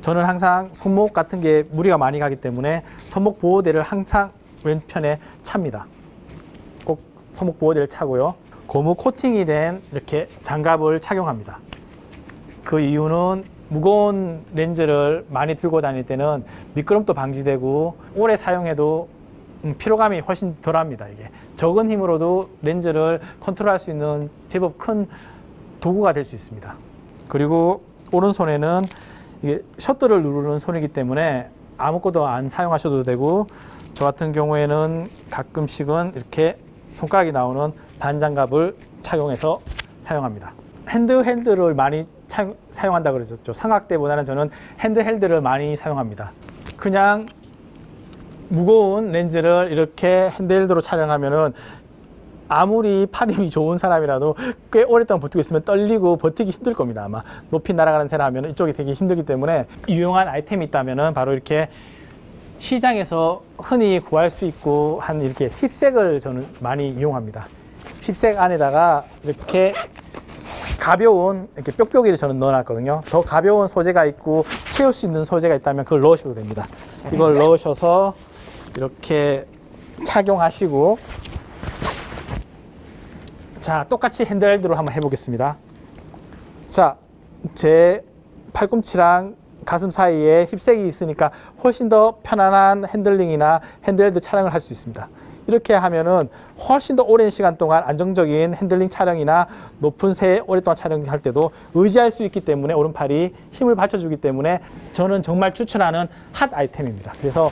저는 항상 손목 같은 게 무리가 많이 가기 때문에 손목 보호대를 항상 왼편에 찹니다. 꼭 손목 보호대를 차고요. 고무 코팅이 된 이렇게 장갑을 착용합니다. 그 이유는 무거운 렌즈를 많이 들고 다닐 때는 미끄럼도 방지되고 오래 사용해도 피로감이 훨씬 덜합니다. 이게 적은 힘으로도 렌즈를 컨트롤할 수 있는 제법 큰 도구가 될 수 있습니다. 그리고 오른손에는 이게 셔터를 누르는 손이기 때문에 아무것도 안 사용하셔도 되고 저 같은 경우에는 가끔씩은 이렇게 손가락이 나오는 반장갑을 착용해서 사용합니다. 핸드헬드를 많이 사용한다 그러셨죠. 삼각대보다는 저는 핸드헬드를 많이 사용합니다. 그냥 무거운 렌즈를 이렇게 핸드헬드로 촬영하면은 아무리 팔힘이 좋은 사람이라도 꽤 오랫동안 버티고 있으면 떨리고 버티기 힘들 겁니다. 아마 높이 날아가는 새라 하면 이쪽이 되게 힘들기 때문에 유용한 아이템이 있다면은 바로 이렇게 시장에서 흔히 구할 수 있고 한 이렇게 힙색을 저는 많이 이용합니다. 힙색 안에다가 이렇게 가벼운 이렇게 뾱뾱이를 저는 넣어놨거든요. 더 가벼운 소재가 있고 채울 수 있는 소재가 있다면 그걸 넣으셔도 됩니다. 이걸 넣으셔서 이렇게 착용하시고 자, 똑같이 핸드헬드로 한번 해보겠습니다. 자, 제 팔꿈치랑 가슴 사이에 힙색이 있으니까 훨씬 더 편안한 핸들링이나 핸드헬드 촬영을 할 수 있습니다. 이렇게 하면은 훨씬 더 오랜 시간 동안 안정적인 핸들링 촬영이나 높은 새 오랫동안 촬영할 때도 의지할 수 있기 때문에 오른팔이 힘을 받쳐주기 때문에 저는 정말 추천하는 핫 아이템입니다. 그래서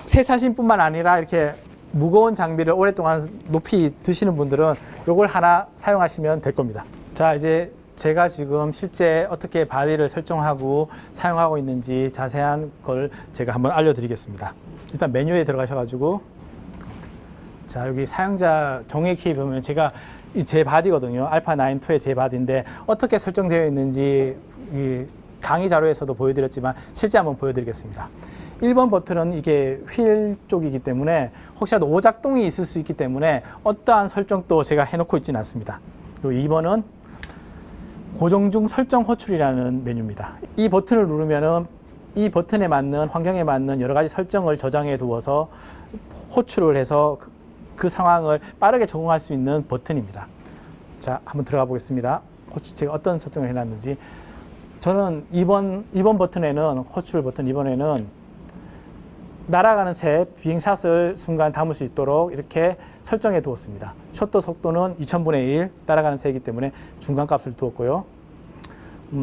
새 사진뿐만 아니라 이렇게 무거운 장비를 오랫동안 높이 드시는 분들은 이걸 하나 사용하시면 될 겁니다. 자, 이제 제가 지금 실제 어떻게 바디를 설정하고 사용하고 있는지 자세한 걸 제가 한번 알려드리겠습니다. 일단 메뉴에 들어가셔가지고 자, 여기 사용자 정의 키 보면 제가 제 바디거든요. 알파 9-2의 제 바디인데 어떻게 설정되어 있는지 이 강의 자료에서도 보여드렸지만 실제 한번 보여드리겠습니다. 1번 버튼은 이게 휠 쪽이기 때문에 혹시라도 오작동이 있을 수 있기 때문에 어떠한 설정도 제가 해놓고 있지는 않습니다. 그리고 2번은 고정 중 설정 호출이라는 메뉴입니다. 이 버튼을 누르면은 이 버튼에 맞는 환경에 맞는 여러 가지 설정을 저장해 두어서 호출을 해서 그 상황을 빠르게 적응할 수 있는 버튼입니다. 자, 한번 들어가 보겠습니다. 제가 어떤 설정을 해놨는지. 저는 2번 버튼에는 호출 버튼 2번에는 날아가는 새 비행샷을 순간 담을 수 있도록 이렇게 설정해 두었습니다. 셔터 속도는 2000분의 1 날아가는 새이기 때문에 중간값을 두었고요.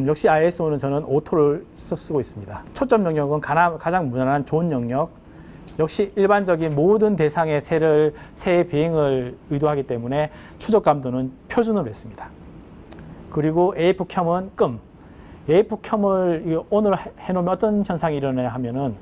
역시 ISO는 저는 오토를 쓰고 있습니다. 초점 영역은 가장 무난한 좋은 영역. 역시 일반적인 모든 대상의 새의 비행을 의도하기 때문에 추적 감도는 표준으로 했습니다. 그리고 AF 켬은 끔. AF 켬을 오늘 해놓으면 어떤 현상이 일어나냐 하면은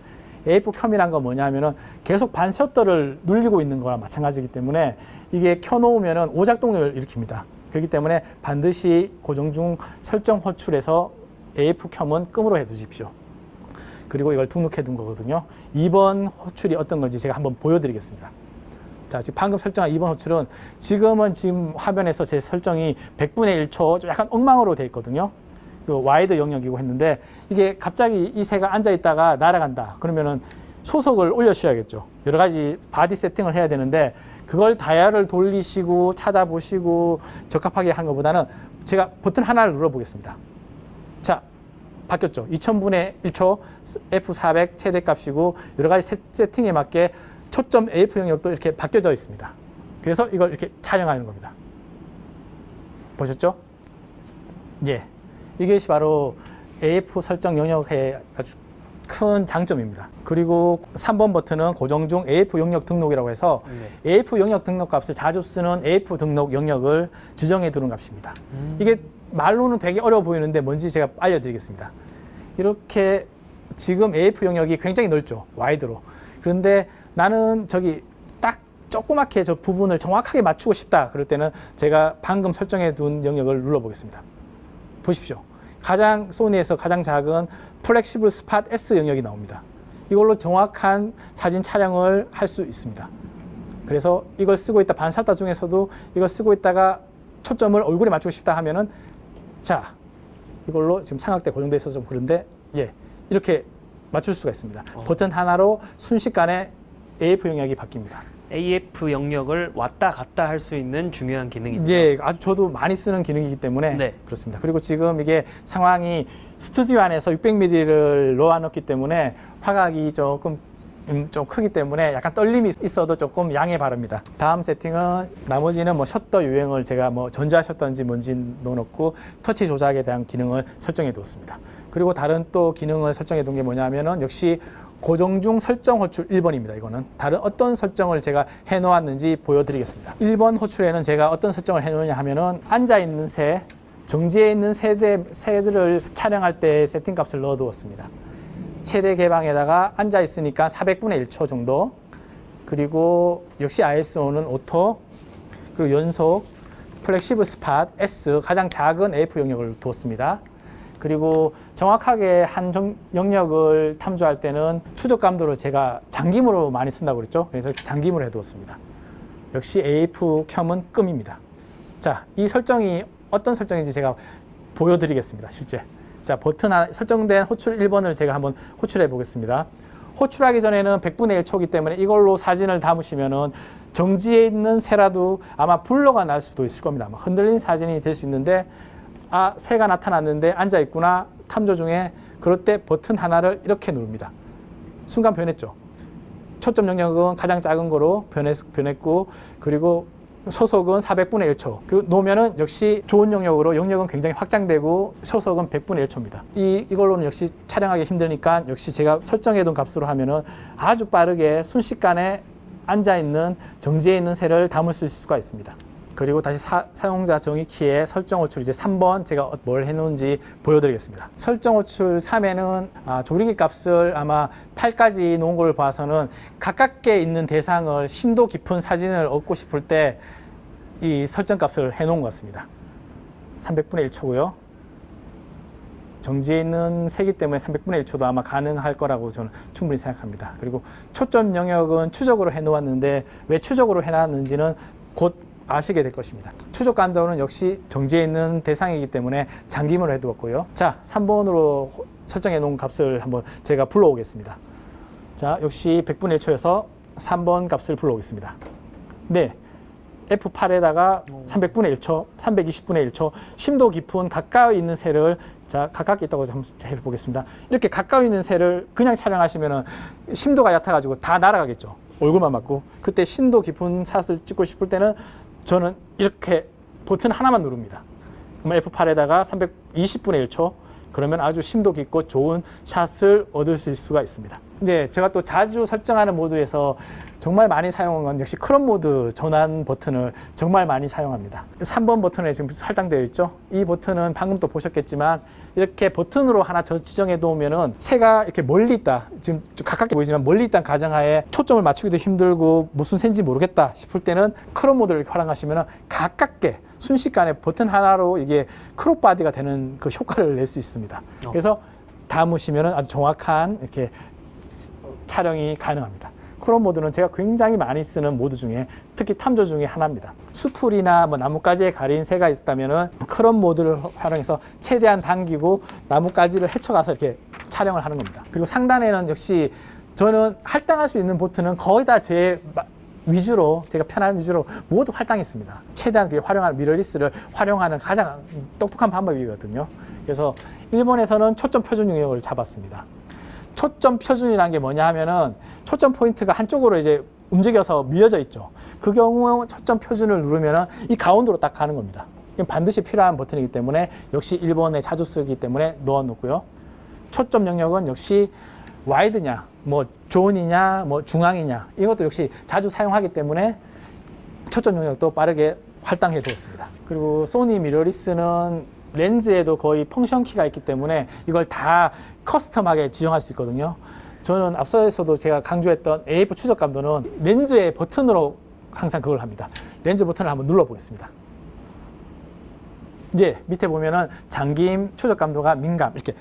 AF 켬이란 건 뭐냐 하면은 계속 반 셔터를 눌리고 있는 거랑 마찬가지이기 때문에 이게 켜놓으면은 오작동을 일으킵니다. 그렇기 때문에 반드시 고정 중 설정 호출해서 AF 켬은 끔으로 해 두십시오. 그리고 이걸 등록해 둔 거거든요. 2번 호출이 어떤 건지 제가 한번 보여드리겠습니다. 자, 지금 방금 설정한 2번 호출은 지금 화면에서 제 설정이 100분의 1초 약간 엉망으로 되어 있거든요. 그 와이드 영역이고 했는데 이게 갑자기 이 새가 앉아 있다가 날아간다. 그러면은 소속을 올려주셔야겠죠. 여러 가지 바디 세팅을 해야 되는데 그걸 다이얼을 돌리시고 찾아보시고 적합하게 하는 것보다는 제가 버튼 하나를 눌러보겠습니다. 자, 바뀌었죠. 2000분의 1초 F400 최대값이고 여러 가지 세팅에 맞게 초점 AF 영역도 이렇게 바뀌어져 있습니다. 그래서 이걸 이렇게 촬영하는 겁니다. 보셨죠? 예. 이것이 바로 AF 설정 영역의 아주 큰 장점입니다. 그리고 3번 버튼은 고정 중 AF 영역 등록이라고 해서 AF 영역 등록 값을 자주 쓰는 AF 등록 영역을 지정해 두는 값입니다. 이게 말로는 되게 어려워 보이는데 뭔지 제가 알려드리겠습니다. 이렇게 지금 AF 영역이 굉장히 넓죠. 와이드로. 그런데 나는 저기 딱 조그맣게 저 부분을 정확하게 맞추고 싶다. 그럴 때는 제가 방금 설정해 둔 영역을 눌러보겠습니다. 보십시오. 소니에서 가장 작은 플렉시블 스팟 S 영역이 나옵니다. 이걸로 정확한 사진 촬영을 할 수 있습니다. 그래서 이걸 쓰고 있다, 반사타 중에서도 이걸 쓰고 있다가 초점을 얼굴에 맞추고 싶다 하면은 자, 이걸로 지금 삼각대 고정되어 있어서 좀 그런데 예, 이렇게 맞출 수가 있습니다. 버튼 하나로 순식간에 AF 영역이 바뀝니다. AF 영역을 왔다 갔다 할 수 있는 중요한 기능이죠. 예, 아주 저도 많이 쓰는 기능이기 때문에 네. 그렇습니다. 그리고 지금 이게 상황이 스튜디오 안에서 600mm를 놓아놓기 때문에 화각이 조금 좀 크기 때문에 약간 떨림이 있어도 조금 양해 바랍니다. 다음 세팅은 나머지는 뭐 셔터 유형을 제가 뭐 전자 셔터인지 뭔지 넣어놓고 터치 조작에 대한 기능을 설정해 두었습니다. 그리고 다른 또 기능을 설정해 둔 게 뭐냐면은 역시 고정 중 설정 호출 1번입니다. 이거는 다른 어떤 설정을 제가 해 놓았는지 보여드리겠습니다. 1번 호출에는 제가 어떤 설정을 해 놓느냐 하면은 앉아 있는 새, 정지해 있는 새들을 촬영할 때 세팅 값을 넣어 두었습니다. 최대 개방에다가 앉아 있으니까 400분의 1초 정도. 그리고 역시 ISO는 오토, 그리고 연속, 플렉시블 스팟 S 가장 작은 AF 영역을 두었습니다. 그리고 정확하게 한 영역을 탐조할 때는 추적 감도를 제가 장기무로 많이 쓴다고 그랬죠. 그래서 장기무로 해두었습니다. 역시 AF 켬은 끔입니다. 자, 이 설정이 어떤 설정인지 제가 보여드리겠습니다. 실제. 자, 버튼 설정된 호출 1번을 제가 한번 호출해 보겠습니다. 호출하기 전에는 100분의 1초이기 때문에 이걸로 사진을 담으시면은 정지해 있는 새라도 아마 블러가 날 수도 있을 겁니다. 아마 흔들린 사진이 될 수 있는데 아, 새가 나타났는데 앉아 있구나 탐조 중에 그럴 때 버튼 하나를 이렇게 누릅니다. 순간 변했죠. 초점 영역은 가장 작은 거로 변했고 그리고 소속은 400분의 1초. 그리고 놓으면은 역시 좋은 영역으로 영역은 굉장히 확장되고 소속은 100분의 1초입니다. 이걸로는 역시 촬영하기 힘드니까 역시 제가 설정해둔 값으로 하면은 아주 빠르게 순식간에 앉아있는 정지해 있는 새를 담을 수 있을 수가 있습니다. 그리고 다시 사용자 정의 키에 설정 호출 이제 3번 제가 뭘 해놓은지 보여드리겠습니다. 설정 호출 3에는 조리개 값을 아마 8까지 놓은 걸 봐서는 가깝게 있는 대상을 심도 깊은 사진을 얻고 싶을 때 이 설정 값을 해놓은 것 같습니다. 300분의 1초고요. 정지해 있는 새이기 때문에 300분의 1초도 아마 가능할 거라고 저는 충분히 생각합니다. 그리고 초점 영역은 추적으로 해놓았는데 왜 추적으로 해놨는지는 곧 아시게 될 것입니다. 추적 감도는 역시 정지해 있는 대상이기 때문에 잠김으로 해두었고요. 자, 3번으로 설정해 놓은 값을 한번 제가 불러오겠습니다. 자, 역시 100분의 1초여서 3번 값을 불러오겠습니다. 네, F8에다가 300분의 1초, 320분의 1초, 심도 깊은 가까이 있는 새를, 자, 가깝게 있다고 한번 해보겠습니다. 이렇게 가까이 있는 새를 그냥 촬영하시면은 심도가 얕아가지고 다 날아가겠죠. 얼굴만 맞고. 그때 심도 깊은 샷을 찍고 싶을 때는 저는 이렇게 버튼 하나만 누릅니다. 그럼 F8에다가 320분의 1초, 그러면 아주 심도 깊고 좋은 샷을 얻으실 수가 있습니다. 이제 제가 또 자주 설정하는 모드에서 정말 많이 사용한 건 역시 크롭 모드 전환 버튼을 정말 많이 사용합니다. 3번 버튼에 지금 할당되어 있죠. 이 버튼은 방금 또 보셨겠지만 이렇게 버튼으로 하나 지정해 놓으면은 새가 이렇게 멀리 있다, 지금 좀 가깝게 보이지만 멀리 있다는 가정하에 초점을 맞추기도 힘들고 무슨 새인지 모르겠다 싶을 때는 크롭 모드를 활용하시면은 가깝게 순식간에 버튼 하나로 이게 크롭 바디가 되는 그 효과를 낼 수 있습니다. 그래서 담으시면은 아주 정확한 이렇게 촬영이 가능합니다. 크롭 모드는 제가 굉장히 많이 쓰는 모드 중에 특히 탐조 중에 하나입니다. 수풀이나 뭐 나뭇가지에 가린 새가 있다면은 크롭 모드를 활용해서 최대한 당기고 나뭇가지를 헤쳐가서 이렇게 촬영을 하는 겁니다. 그리고 상단에는 역시 저는 할당할 수 있는 버튼은 거의 다 제 위주로, 제가 편한 위주로 모두 할당했습니다. 최대한 활용하는 미러리스를 활용하는 가장 똑똑한 방법이거든요. 그래서 일본에서는 초점 표준 영역을 잡았습니다. 초점 표준이라는 게 뭐냐 하면은 초점 포인트가 한쪽으로 이제 움직여서 밀려져 있죠. 그 경우 초점 표준을 누르면은 이 가운데로 딱 가는 겁니다. 이건 반드시 필요한 버튼이기 때문에 역시 일본에 자주 쓰기 때문에 넣어 놓고요. 초점 영역은 역시 와이드냐, 뭐 존이냐, 뭐 중앙이냐, 이것도 역시 자주 사용하기 때문에 초점 영역도 빠르게 할당해 두었습니다. 그리고 소니 미러리스는 렌즈에도 거의 펑션 키가 있기 때문에 이걸 다 커스텀하게 지정할 수 있거든요. 저는 앞서에서도 제가 강조했던 AF 추적 감도는 렌즈의 버튼으로 항상 그걸 합니다. 렌즈 버튼을 한번 눌러 보겠습니다. 이제 밑에 보면은 잠김, 추적 감도가 민감, 이렇게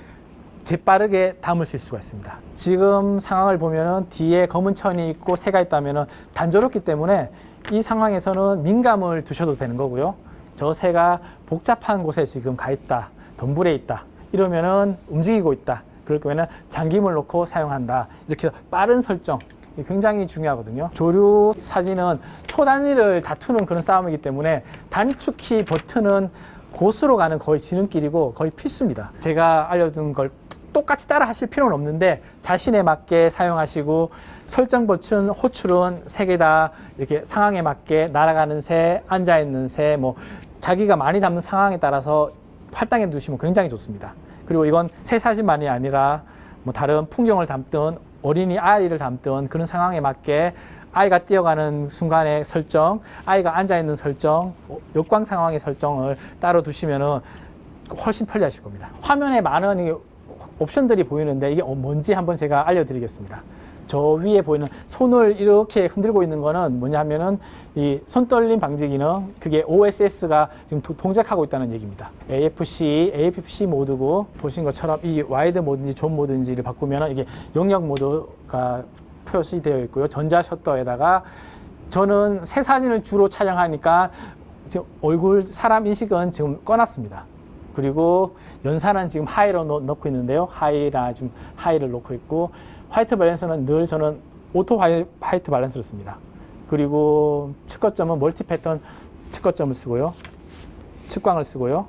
재빠르게 담으실 수가 있습니다. 지금 상황을 보면은 뒤에 검은 천이 있고 새가 있다면은 단조롭기 때문에 이 상황에서는 민감을 두셔도 되는 거고요. 저 새가 복잡한 곳에 지금 가 있다, 덤불에 있다, 이러면은 움직이고 있다, 그럴 거면은 잠김을 놓고 사용한다, 이렇게 빠른 설정 굉장히 중요하거든요. 조류 사진은 초단위를 다투는 그런 싸움이기 때문에 단축키 버튼은 고수로 가는 거의 지름길이고 거의 필수입니다. 제가 알려준 걸 똑같이 따라 하실 필요는 없는데 자신에 맞게 사용하시고, 설정 버튼 호출은 3개 다 이렇게 상황에 맞게 날아가는 새, 앉아있는 새, 뭐 자기가 많이 담는 상황에 따라서 할당해 두시면 굉장히 좋습니다. 그리고 이건 새 사진만이 아니라 뭐 다른 풍경을 담든 어린이 아이를 담든 그런 상황에 맞게 아이가 뛰어가는 순간의 설정, 아이가 앉아있는 설정, 역광 상황의 설정을 따로 두시면은 훨씬 편리하실 겁니다. 화면에 많은 옵션들이 보이는데 이게 뭔지 한번 제가 알려드리겠습니다. 저 위에 보이는 손을 이렇게 흔들고 있는 거는 뭐냐면은 이 손떨림 방지 기능, 그게 OSS가 지금 동작하고 있다는 얘기입니다. AFC 모드고, 보신 것처럼 이 와이드 모드인지 존 모드인지를 바꾸면 이게 영역 모드가 표시되어 있고요. 전자 셔터에다가 저는 새 사진을 주로 촬영하니까 지금 얼굴 사람 인식은 지금 꺼놨습니다. 그리고 연산은 지금 하이로 넣고 있는데요. 좀 하이를 놓고 있고, 화이트 밸런스는 늘 저는 오토 화이트 밸런스를 씁니다. 그리고 측거점은 멀티 패턴 측거점을 쓰고요. 측광을 쓰고요.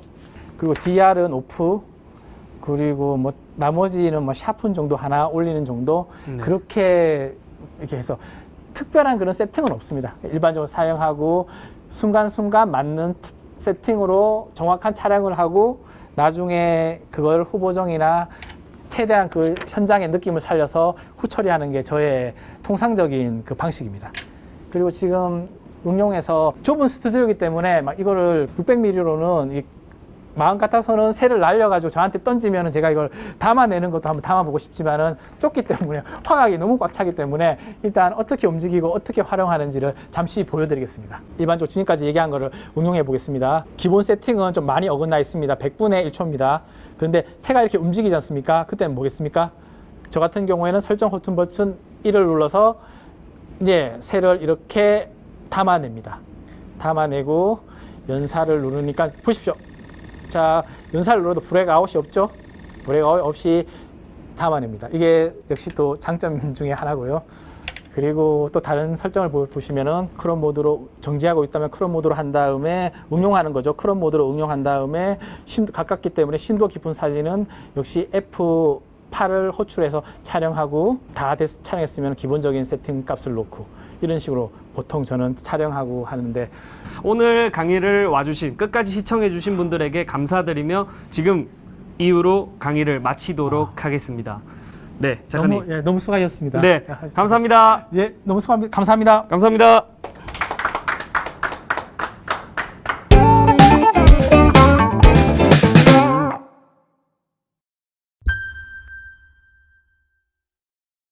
그리고 DR은 오프, 그리고 뭐 나머지는 뭐 샤픈 정도 하나 올리는 정도, 네. 그렇게 이렇게 해서 특별한 그런 세팅은 없습니다. 일반적으로 사용하고 순간순간 맞는 세팅으로 정확한 촬영을 하고 나중에 그걸 후보정이나 최대한 그 현장의 느낌을 살려서 후처리하는 게 저의 통상적인 그 방식입니다. 그리고 지금 응용해서 좁은 스튜디오이기 때문에 막 이거를 600mm로는 마음 같아서는 새를 날려가지고 저한테 던지면 제가 이걸 담아내는 것도 한번 담아보고 싶지만은 좁기 때문에 화각이 너무 꽉 차기 때문에 일단 어떻게 움직이고 어떻게 활용하는지를 잠시 보여드리겠습니다. 일반적으로 지금까지 얘기한 거를 응용해 보겠습니다. 기본 세팅은 좀 많이 어긋나 있습니다. 100분의 1초입니다. 그런데 새가 이렇게 움직이지 않습니까? 그때는 뭐겠습니까? 저 같은 경우에는 설정 버튼 1을 눌러서 이제 새를 이렇게 담아냅니다. 담아내고 연사를 누르니까 보십시오. 자, 연사를 눌러도 브레이크 아웃이 없죠? 브레이크 아웃 없이 담아냅니다. 이게 역시 또 장점 중에 하나고요. 그리고 또 다른 설정을 보시면은 크롬 모드로 정지하고 있다면 크롬 모드로 한 다음에 응용하는 거죠. 크롬 모드로 응용한 다음에 가깝기 때문에 심도 깊은 사진은 역시 F8을 호출해서 촬영하고 다 촬영했으면 기본적인 세팅 값을 놓고 이런 식으로 보통 저는 촬영하고 하는데 오늘 강의를 와주신 끝까지 시청해주신 분들에게 감사드리며 지금 이후로 강의를 마치도록 하겠습니다. 네, 작가님. 너무 수고하셨습니다. 네, 감사합니다. 예, 너무 수고합니다. 감사합니다. 감사합니다.